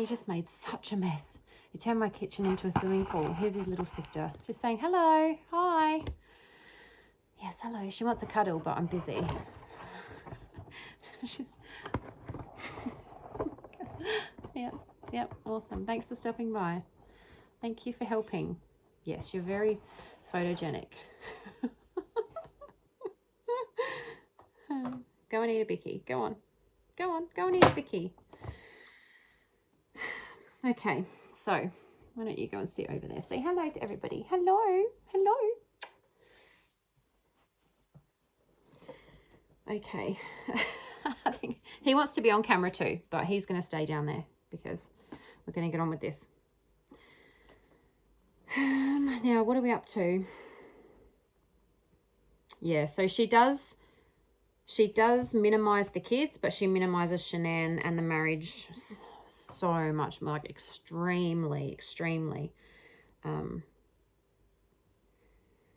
just made such a mess. He turned my kitchen into a swimming pool. Here's his little sister, just saying hello, hi. Yes, hello. She wants a cuddle, but I'm busy. Yep, awesome. Thanks for stopping by. Thank you for helping. Yes, you're very photogenic. Go and eat a bicky. Go on, go and eat a bicky. Okay, so why don't you go and sit over there? Say hello to everybody. Hello. Okay. I think he wants to be on camera too, but he's going to stay down there because we're going to get on with this. Now, what are we up to? Yeah, so she does minimize the kids, but she minimizes Shanann and the marriage so much, like extremely.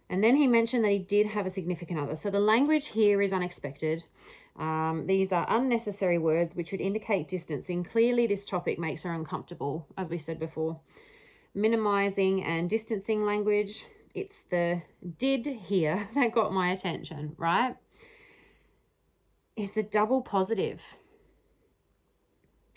And then he mentioned that he did have a significant other. So the language here is unexpected. These are unnecessary words which would indicate distancing. Clearly, this topic makes her uncomfortable, as we said before. Minimizing and distancing language. It's the did here that got my attention, right? It's a double positive.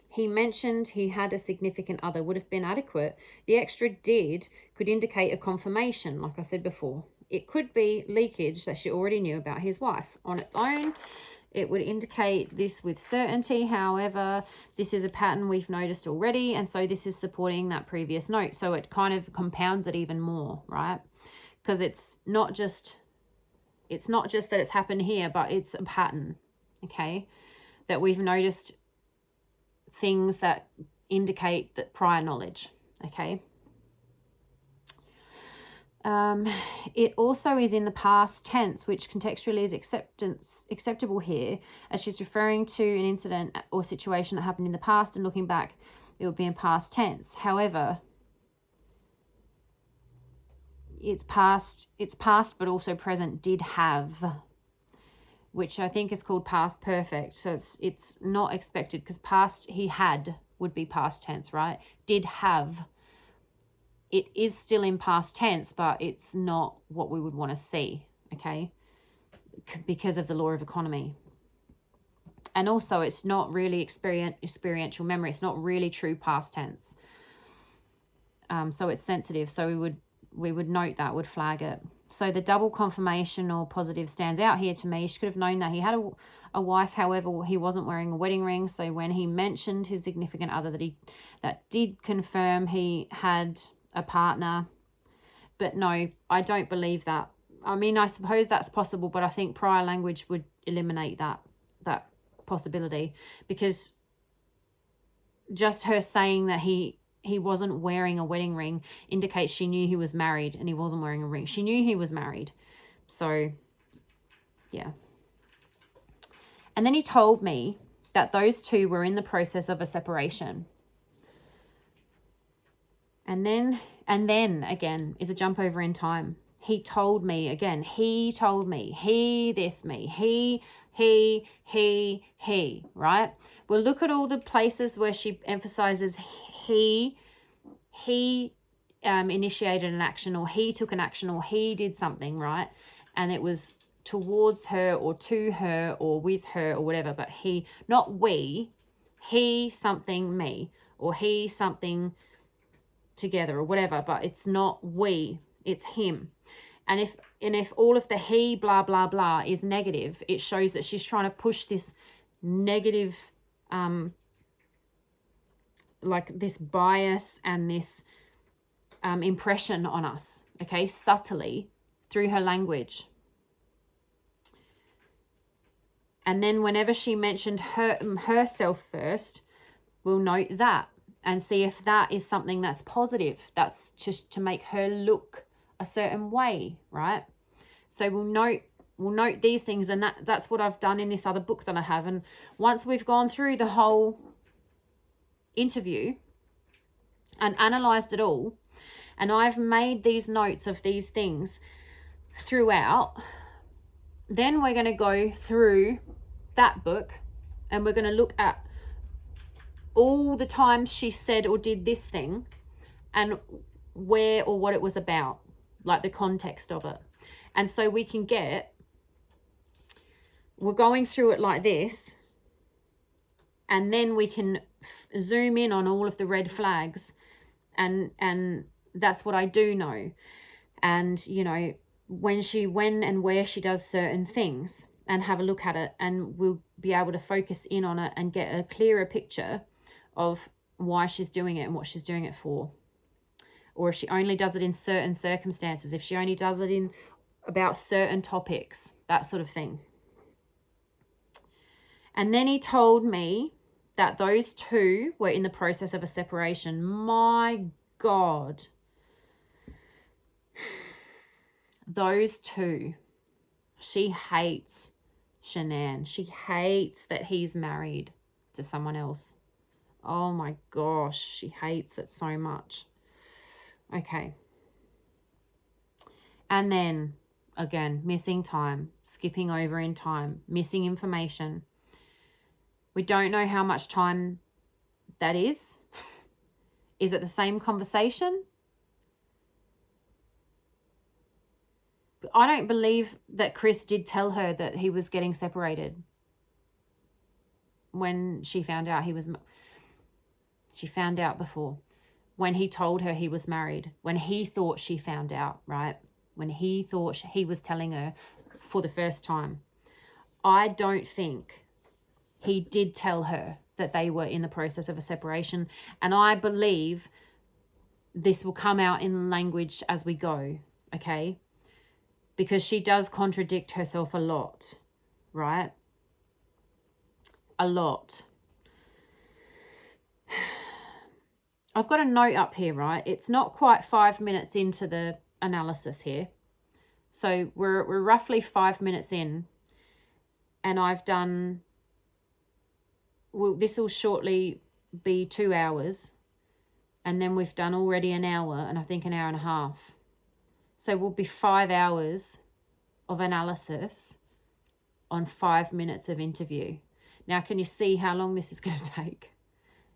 He mentioned he had a significant other would have been adequate. The extra did could indicate a confirmation, like I said before. It could be leakage that she already knew about his wife. On its own, it would indicate this with certainty. However, this is a pattern we've noticed already, and so this is supporting that previous note. So it kind of compounds it even more, right? because it's not just that it's happened here, but it's a pattern, okay? That we've noticed things that indicate that prior knowledge, okay? It also is in the past tense, which contextually is acceptable here, as she's referring to an incident or situation that happened in the past, and looking back, it would be in past tense. However, it's past, but also present, did have, which I think is called past perfect. So it's not expected, because past, he had, would be past tense, right? Did have. It is still in past tense, but it's not what we would want to see, okay? Because of the law of economy. And also, it's not really experiential memory. It's not really true past tense. So it's sensitive. So we would note that, would flag it. So the double confirmation or positive stands out here to me. She could have known that he had a wife. However, he wasn't wearing a wedding ring. So when he mentioned his significant other, that did confirm he had a partner. But no, I don't believe that. I mean, I suppose that's possible, but I think prior language would eliminate that possibility, because just her saying that he wasn't wearing a wedding ring indicates she knew he was married, and he wasn't wearing a ring. She knew he was married. So yeah. And then he told me that those two were in the process of a separation. And then again is a jump over in time. He told me again. He told me. He, this, me. He, right? Well, look at all the places where she emphasizes he initiated an action, or he took an action, or he did something, right? And it was towards her or to her or with her or whatever, but he, not we, he something me, or he something together or whatever, but it's not we, it's him. And if all of the he blah blah blah is negative, it shows that she's trying to push this negative like this bias and this impression on us, okay, subtly through her language. And then whenever she mentioned herself first, we'll note that and see if that is something that's positive. That's just to make her look a certain way, right? So we'll note these things, and that's what I've done in this other book that I have. And once we've gone through the whole interview and analyzed it all, and I've made these notes of these things throughout, then we're going to go through that book and we're going to look at all the times she said or did this thing and where or what it was about, like the context of it. And so we're going through it like this, and then we can zoom in on all of the red flags, and that's what I do know. And, you know, when and where she does certain things, and have a look at it, and we'll be able to focus in on it and get a clearer picture of why she's doing it and what she's doing it for. Or if she only does it in certain circumstances, if she only does it in about certain topics, that sort of thing. And then he told me that those two were in the process of a separation. My God. Those two. She hates Shanann. She hates that he's married to someone else. Oh my gosh, she hates it so much. Okay. And then, again, missing time, skipping over in time, missing information. We don't know how much time that is. Is it the same conversation? I don't believe that Chris did tell her that he was getting separated when she found out she found out before, when he told her he was married, when he thought she found out, right? When he thought he was telling her for the first time. I don't think he did tell her that they were in the process of a separation. And I believe this will come out in language as we go, okay? because she does contradict herself a lot, right? A lot. I've got a note up here, right? It's not quite 5 minutes into the analysis here. So we're roughly 5 minutes in, and I've done, well, this will shortly be 2 hours, and then we've done already an hour, and I think an hour and a half. So we'll be 5 hours of analysis on 5 minutes of interview. Now, can you see how long this is going to take?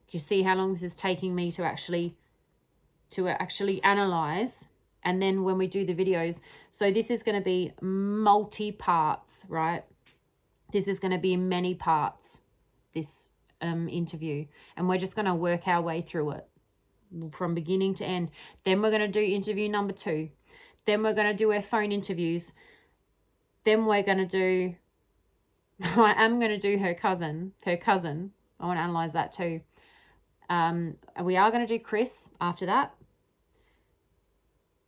Can you see how long this is taking me to actually analyze? And then when we do the videos, so this is going to be multi-parts, right? This is going to be many parts, this interview. And we're just going to work our way through it from beginning to end. Then we're going to do interview number 2. Then we're going to do our phone interviews. Then we're going to do, I am going to do her cousin. I want to analyze that too. We are going to do Chris after that.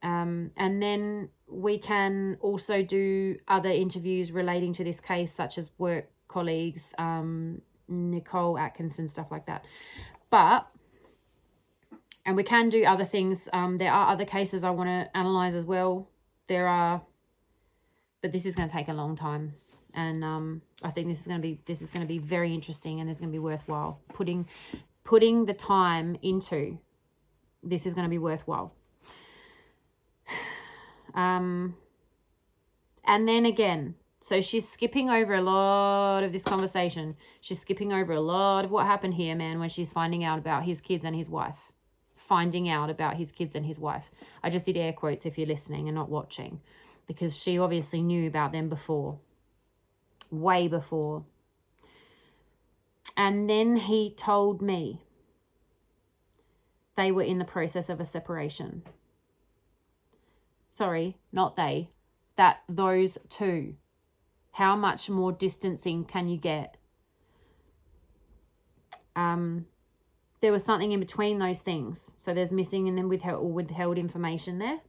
And then we can also do other interviews relating to this case, such as work colleagues, Nicole, Atkinson, stuff like that. And we can do other things. There are other cases I want to analyze as well. But this is going to take a long time. And I think this is going to be very interesting, and it's going to be worthwhile. Putting the time into this is going to be worthwhile. And then again, so she's skipping over a lot of this conversation. She's skipping over a lot of what happened here, man, when she's finding out about his kids and his wife. Finding out about his kids and his wife. I just did air quotes if you're listening and not watching, because she obviously knew about them before. Way before. And then he told me they were in the process of a separation. Sorry, not they. Those two. How much more distancing can you get? There was something in between those things. So there's missing and then withheld information there.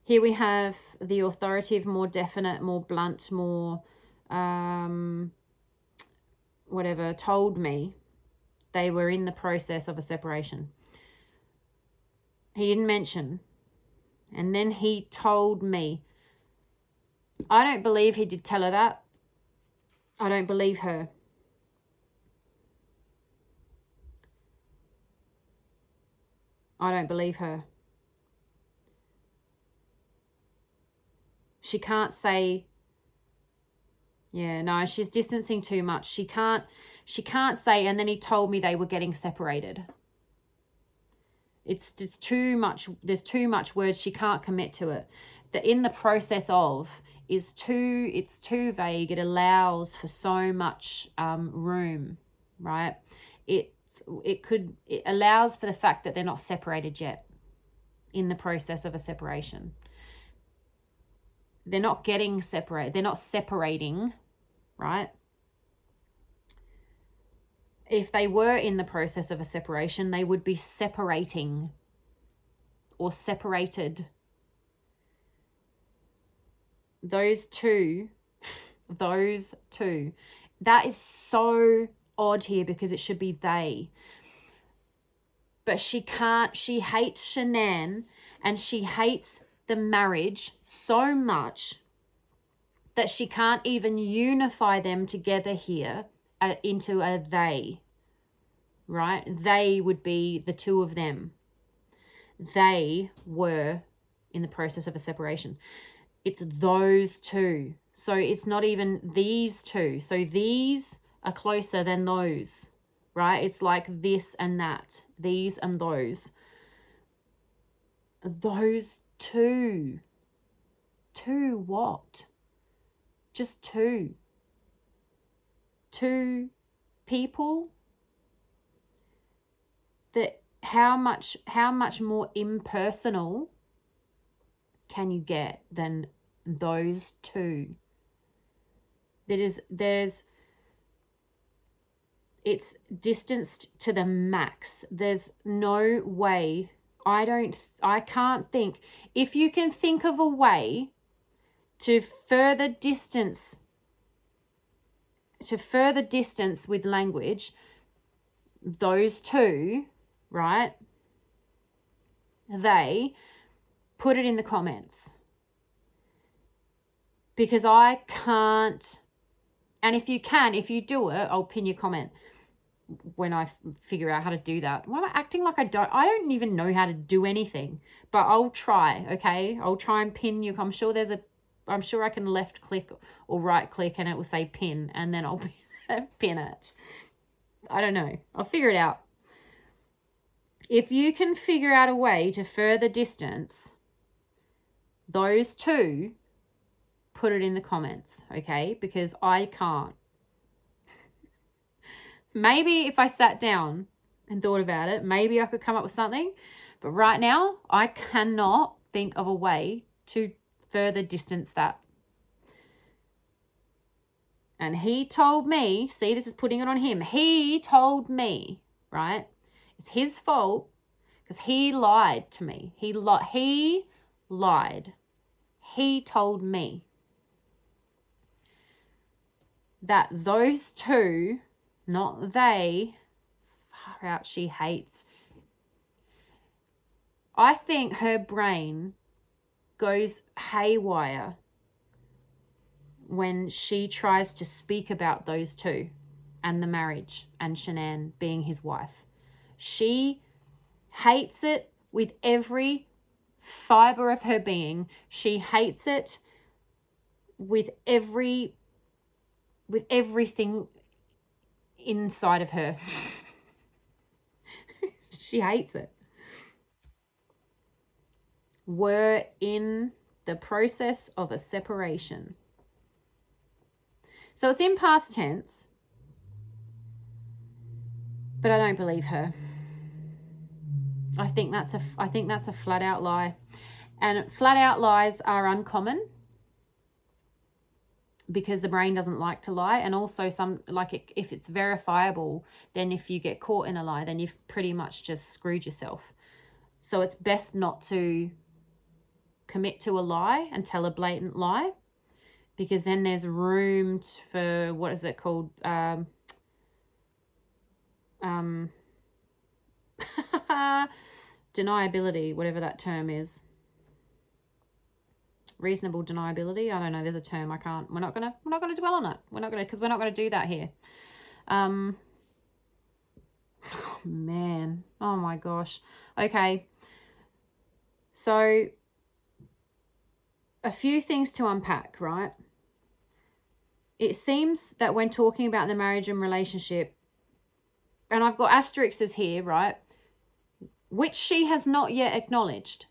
Here we have the authoritative, more definite, more blunt, more whatever, told me they were in the process of a separation. He didn't mention. And then he told me. I don't believe he did tell her that. I don't believe her. I don't believe her. She can't say, yeah, no, she's distancing too much. She can't say, and then he told me they were getting separated. It's too much. There's too much words. She can't commit to it. The in the process of it's too vague. It allows for so much room, right? It allows for the fact that they're not separated yet, in the process of a separation. They're not getting separated. They're not separating, right? If they were in the process of a separation, they would be separating or separated. Those two, that is so odd here because it should be they. But she hates Shanann, and she hates the marriage so much that she can't even unify them together here into a they, right? They would be the two of them. They were in the process of a separation. It's those two. So it's not even these two. So these are closer than those, right? It's like this and that, these and those. Those two. Two what? Just two. Two people. That how much more impersonal can you get than those two? It's distanced to the max. There's no way. I can't think. If you can think of a way to further distance with language, those two, right, they put it in the comments, because I can't. And if you do it, I'll pin your comment when I figure out how to do that. Why am I acting like I don't even know how to do anything, but I'll try. Okay, I'll try and pin you. I'm sure I can left click or right click and it will say pin, and then I'll pin it. I don't know, I'll figure it out. If you can figure out a way to further distance those two, put it in the comments, okay? Because I can't. Maybe if I sat down and thought about it, maybe I could come up with something. But right now, I cannot think of a way to further distance that. And he told me, see, this is putting it on him. He told me, right? It's his fault because he lied to me. He lied. He told me that those two, not they, far out, she hates. I think her brain goes haywire when she tries to speak about those two and the marriage and Shanann being his wife. She hates it with every fiber of her being. She hates it with everything inside of her. She hates it. We're in the process of a separation. So it's in past tense, but I don't believe her. I think that's a flat out lie. And flat out lies are uncommon because the brain doesn't like to lie. And also if it's verifiable, then if you get caught in a lie, then you've pretty much just screwed yourself. So it's best not to commit to a lie and tell a blatant lie, because then there's room for, what is it called? Deniability, whatever that term is. Reasonable deniability. I don't know. There's a term. We're not gonna dwell on it. Because we're not gonna do that here. Oh, man. Oh my gosh. Okay. So a few things to unpack, right? It seems that when talking about the marriage and relationship, and I've got asterisks here, right, which she has not yet acknowledged.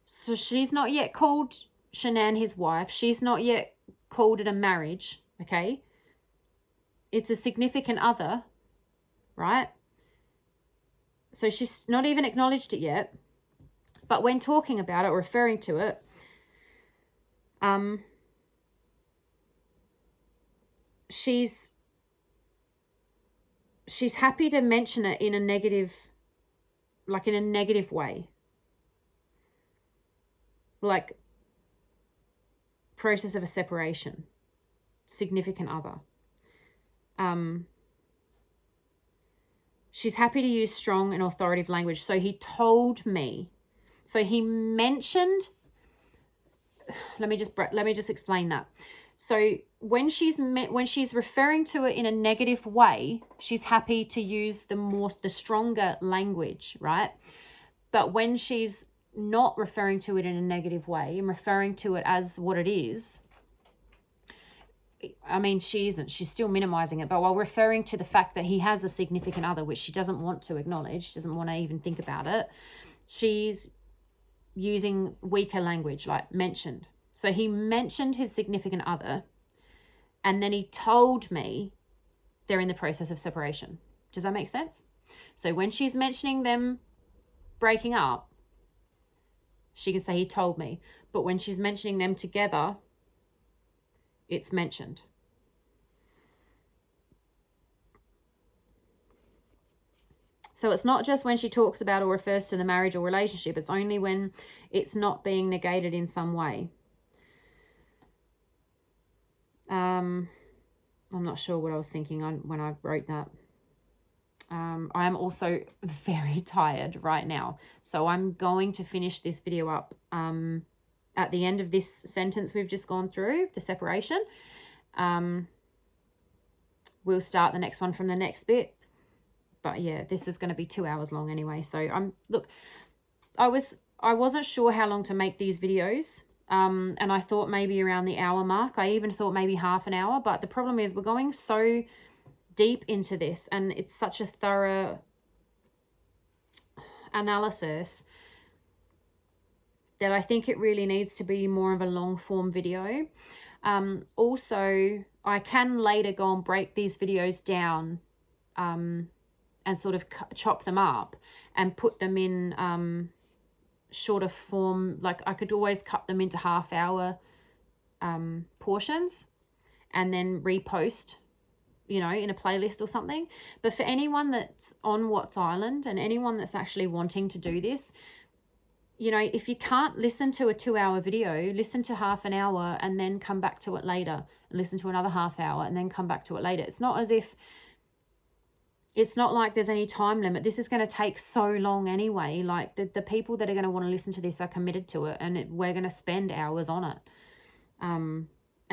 So she's not yet called Shanann his wife. She's not yet called it a marriage, okay? It's a significant other, right? So she's not even acknowledged it yet. But when talking about it, or referring to it, she's happy to mention it in a negative, like in a negative way. Like process of a separation, significant other. She's happy to use strong and authoritative language. So he told me. So he mentioned, let me just explain that. So when she's referring to it in a negative way, she's happy to use the stronger language, right? But when she's not referring to it in a negative way and referring to it as what it is, I mean, she isn't. She's still minimizing it. But while referring to the fact that he has a significant other, which she doesn't want to acknowledge, doesn't want to even think about it, she's using weaker language, like mentioned. So he mentioned his significant other, and then he told me they're in the process of separation. Does that make sense? So when she's mentioning them breaking up, she can say he told me. But when she's mentioning them together, it's mentioned. So it's not just when she talks about or refers to the marriage or relationship. It's only when it's not being negated in some way. I'm not sure what I was thinking on when I wrote that. I am also very tired right now, so I'm going to finish this video up at the end of this sentence we've just gone through, the separation. We'll start the next one from the next bit, but yeah, this is going to be 2 hours long anyway. So look, I wasn't sure how long to make these videos, and I thought maybe around the hour mark. I even thought maybe half an hour, but the problem is we're going so deep into this, and it's such a thorough analysis that I think it really needs to be more of a long form video. Also, I can later go and break these videos down and sort of chop them up and put them in shorter form. Like I could always cut them into half-hour portions and then repost, you know, in a playlist or something. But for anyone that's on Watts Island and anyone that's actually wanting to do this, you know, if you can't listen to a 2-hour video, listen to half an hour and then come back to it later, and listen to another half hour and then come back to it later. It's not as if, it's not like there's any time limit. This is going to take so long anyway. Like the people that are going to want to listen to this are committed to it, and we're going to spend hours on it. And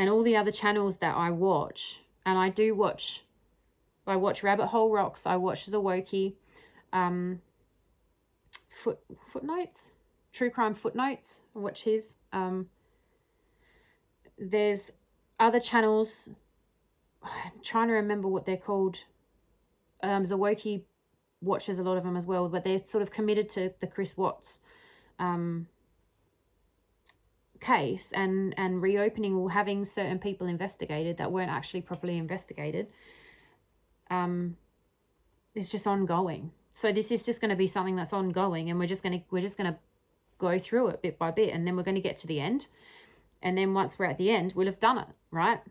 all the other channels that I watch, and I watch Rabbit Hole Rocks, I watch Zawoki, Footnotes, True Crime Footnotes, I watch his. There's other channels, I'm trying to remember what they're called. Zawoki watches a lot of them as well, but they're sort of committed to the Chris Watts case and reopening or having certain people investigated that weren't actually properly investigated. It's just ongoing. So this is just going to be something that's ongoing, and we're just going to go through it bit by bit, and then we're going to get to the end. And then once we're at the end, we'll have done it, right?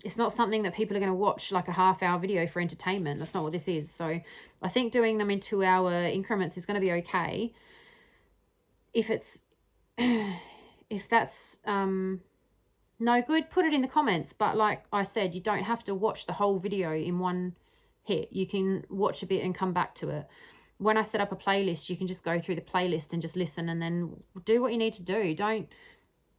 It's not something that people are going to watch like a half-hour video for entertainment. That's not what this is. So I think doing them in 2-hour increments is going to be okay. If that's no good, put it in the comments. But like I said, you don't have to watch the whole video in one hit. You can watch a bit and come back to it. When I set up a playlist, you can just go through the playlist and just listen and then do what you need to do. Don't,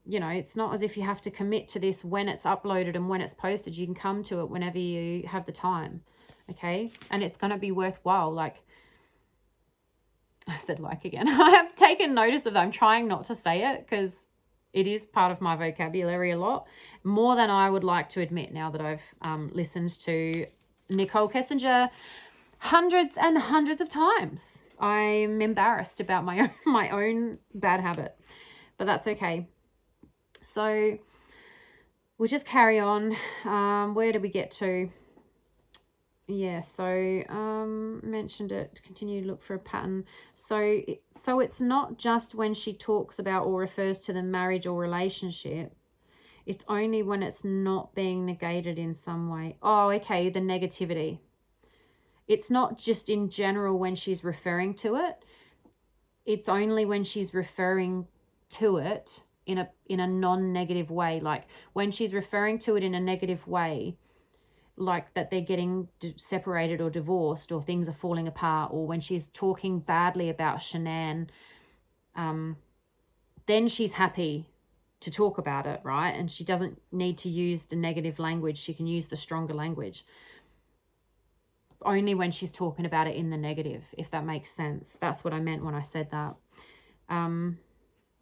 you know, it's not as if you have to commit to this when it's uploaded and when it's posted. You can come to it whenever you have the time, okay? And it's going to be worthwhile. Like, I said like again. I have taken notice of that. I'm trying not to say it because it is part of my vocabulary a lot. More than I would like to admit now that I've listened to Nichol Kessinger hundreds and hundreds of times. I'm embarrassed about my own bad habit, but that's okay. So we'll just carry on. Where did we get to? Yeah, so mentioned it, continue to look for a pattern. So it's not just when she talks about or refers to the marriage or relationship. It's only when it's not being negated in some way. Oh, okay, the negativity. It's not just in general when she's referring to it. It's only when she's referring to it in a non-negative way. Like when she's referring to it in a negative way, like that they're getting separated or divorced or things are falling apart, or when she's talking badly about Shanann, then she's happy to talk about it, right? And she doesn't need to use the negative language. She can use the stronger language. Only when she's talking about it in the negative, if that makes sense. That's what I meant when I said that.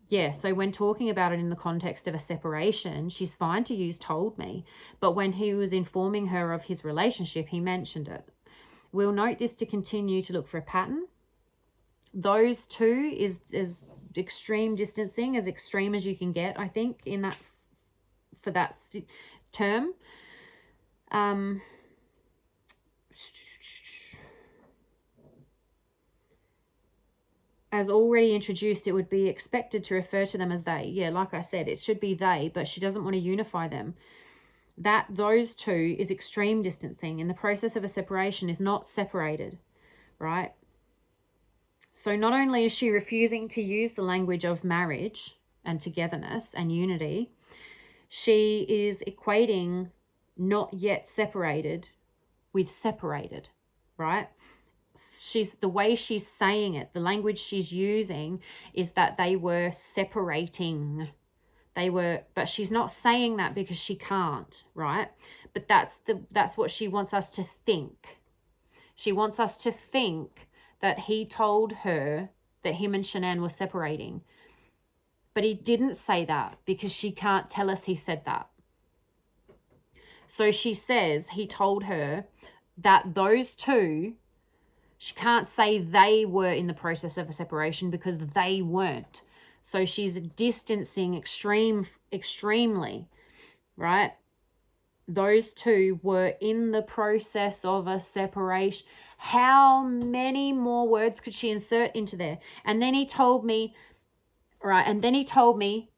Yeah, so when talking about it in the context of a separation, she's fine to use told me. But when he was informing her of his relationship, he mentioned it. We'll note this to continue to look for a pattern. Those two is extreme distancing, as extreme as you can get, I think, in that, for that term. As already introduced, it would be expected to refer to them as they. Yeah, like I said, it should be they, but she doesn't want to unify them. Those two is extreme distancing, and the process of a separation is not separated, right? So not only is she refusing to use the language of marriage and togetherness and unity, She is equating not yet separated with separated, right? The way she's saying it, the language she's using is that they were separating. But she's not saying that because she can't, right? But that's what she wants us to think. She wants us to think that he told her that him and Shanann were separating. But he didn't say that because she can't tell us he said that. So she says he told her that those two, she can't say they were in the process of a separation because they weren't. So she's distancing extremely, right? Those two were in the process of a separation. How many more words could she insert into there? And then he told me, right, and then he told me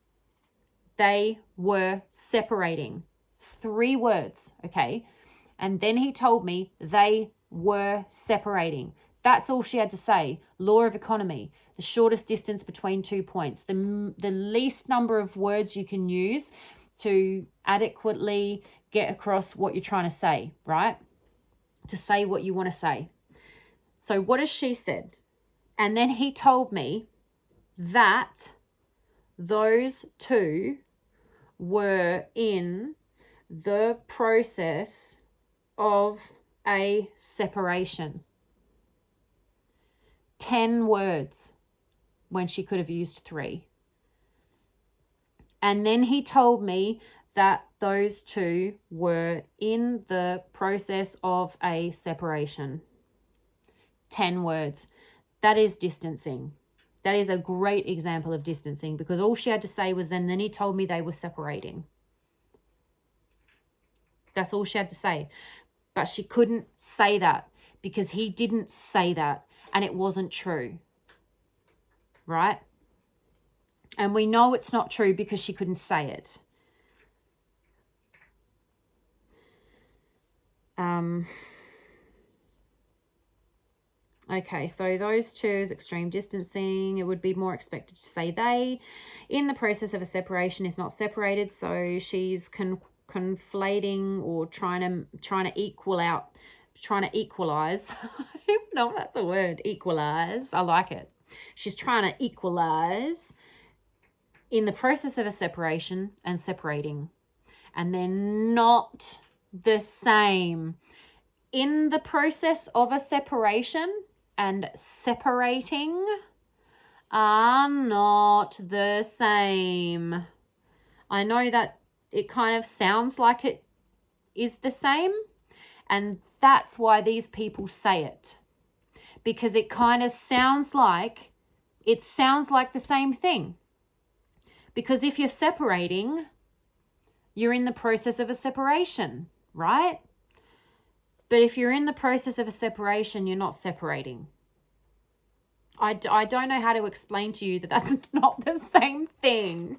they were separating. 3 words, okay? And then he told me they were separating. That's all she had to say. Law of economy, the shortest distance between 2 points, the least number of words you can use to adequately get across what you're trying to say, right? To say what you want to say. So what has she said? And then he told me that those two were in the process of a separation. 10 words when she could have used 3. And then he told me that those two were in the process of a separation. 10 words. That is distancing. That is a great example of distancing because all she had to say was, and then he told me they were separating. That's all she had to say. But she couldn't say that because he didn't say that and it wasn't true. Right? And we know it's not true because she couldn't say it. Okay, so those two is extreme distancing. It would be more expected to say they. In the process of a separation is not separated, so she's conflating or trying to equalize. I don't know if that's a word. Equalize. I like it. She's trying to equalize in the process of a separation and separating. And they're not the same. In the process of a separation and separating are not the same. I know that it kind of sounds like it is the same, and that's why these people say it, because it kind of sounds like the same thing. Because if you're separating, you're in the process of a separation, right? But if you're in the process of a separation, you're not separating. I don't know how to explain to you that that's not the same thing.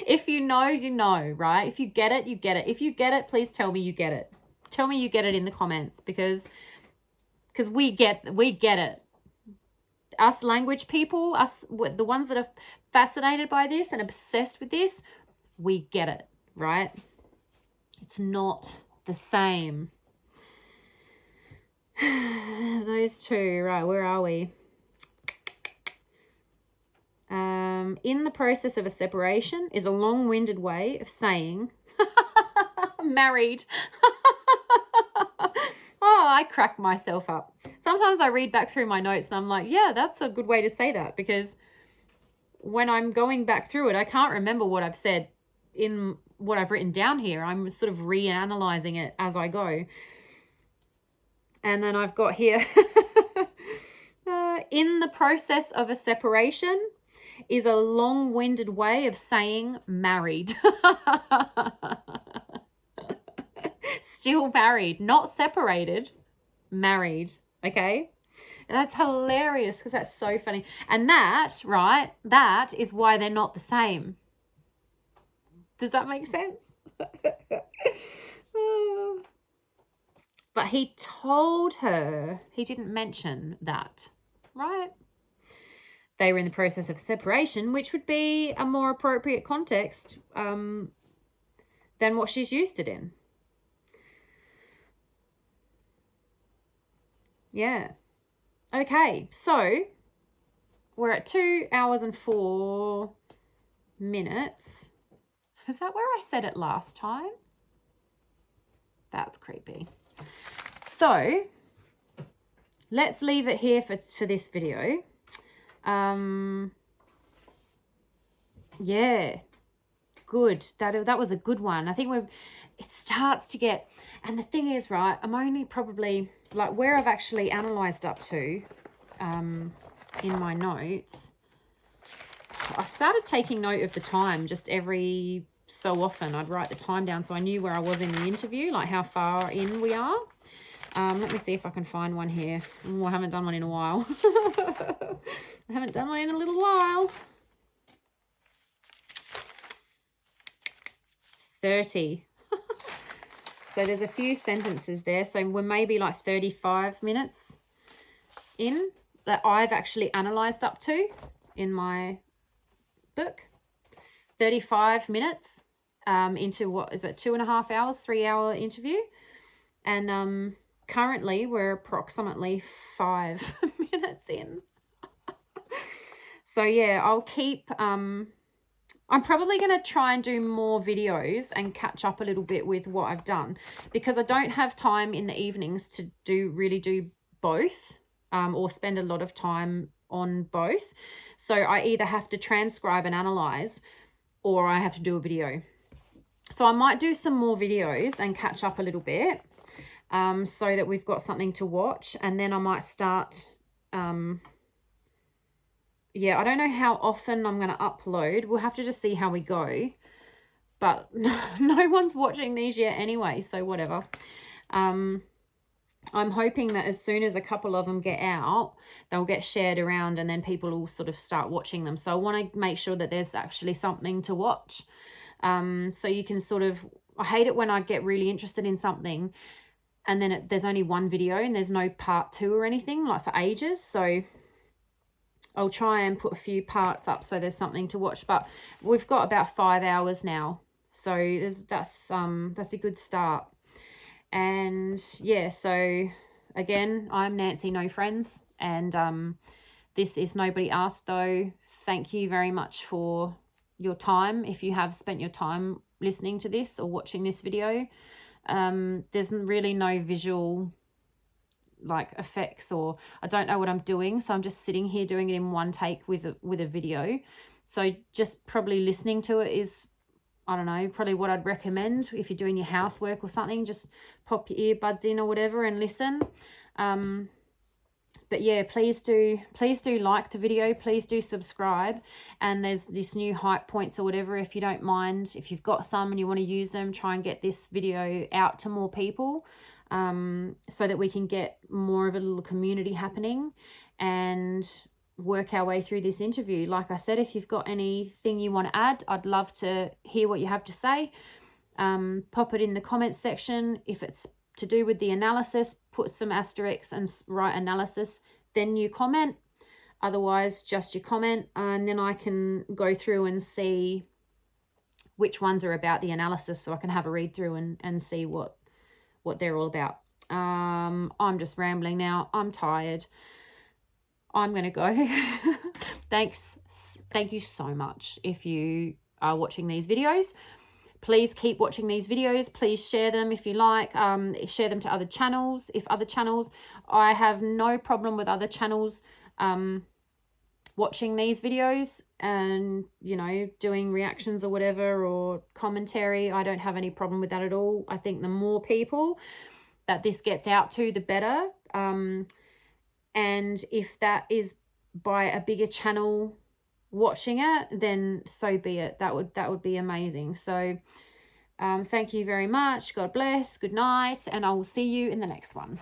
If you know, you know, right? If you get it, you get it. If you get it, please tell me you get it. Tell me you get it in the comments because we get it. Us language people, us the ones that are fascinated by this and obsessed with this, we get it, right? It's not the same. Those two, right, where are we? In the process of a separation is a long-winded way of saying married. Oh, I crack myself up. Sometimes I read back through my notes and I'm like, yeah, that's a good way to say that, because when I'm going back through it, I can't remember what I've said in what I've written down here. I'm sort of reanalyzing it as I go. And then I've got here, in the process of a separation is a long-winded way of saying married. Still married, not separated, married, okay? And that's hilarious because that's so funny. And that, right, that is why they're not the same. Does that make sense? But he told her, he didn't mention that, right? they were in the process of separation, which would be a more appropriate context than what she's used it in. Yeah. Okay, so we're at 2 hours and 4 minutes. Is that where I said it last time? That's creepy. So let's leave it here for this video. Yeah, good. That was a good one. I think it starts to get, and the thing is, right, I'm only probably like where I've actually analysed up to in my notes. I started taking note of the time just every so often. I'd write the time down so I knew where I was in the interview, like how far in we are. Let me see if I can find one here. Oh, I haven't done one in a while. I haven't done one in a little while. 30. So there's a few sentences there. So we're maybe like 35 minutes in that I've actually analysed up to in my book. 35 minutes into what is it, 2.5 hours, 3-hour interview. And currently we're approximately 5 minutes in. So yeah, I'll keep I'm probably going to try and do more videos and catch up a little bit with what I've done, because I don't have time in the evenings to really do both or spend a lot of time on both. So I either have to transcribe and analyze, or I have to do a video. So I might do some more videos and catch up a little bit so that we've got something to watch. And then I might start, yeah, I don't know how often I'm going to upload. We'll have to just see how we go. But no one's watching these yet anyway, so whatever. I'm hoping that as soon as a couple of them get out, they'll get shared around and then people will sort of start watching them. So I want to make sure that there's actually something to watch. So you can sort of, I hate it when I get really interested in something and then there's only one video and there's no part 2 or anything, like for ages. So I'll try and put a few parts up so there's something to watch. But we've got about 5 hours now, so that's a good start. And yeah, so again, I'm Nancy No Friends, and this is Nobody Asked Though. Thank you very much for your time. If you have spent your time listening to this or watching this video, there's really no visual like effects, or I don't know what I'm doing, so I'm just sitting here doing it in one take with a video. So just probably listening to it is, I don't know, probably what I'd recommend if you're doing your housework or something. Just pop your earbuds in or whatever and listen. But yeah, please do like the video, please do subscribe. And there's this new hype points or whatever, if you don't mind, if you've got some and you want to use them, try and get this video out to more people. So that we can get more of a little community happening and work our way through this interview. Like I said, if you've got anything you want to add, I'd love to hear what you have to say. Pop it in the comments section. If it's to do with the analysis, put some asterisks and write analysis, then you comment. Otherwise, just your comment, and then I can go through and see which ones are about the analysis, so I can have a read through and see what they're all about. I'm just rambling now. I'm tired. I'm going to go. Thank you so much if you are watching these videos. Please keep watching these videos. Please share them if you like. Share them to other channels. I have no problem with other channels watching these videos and, you know, doing reactions or whatever, or commentary. I don't have any problem with that at all. I think the more people that this gets out to, the better. And if that is by a bigger channel watching it, then so be it. That would be amazing. So thank you very much. God bless. Good night. And I will see you in the next one.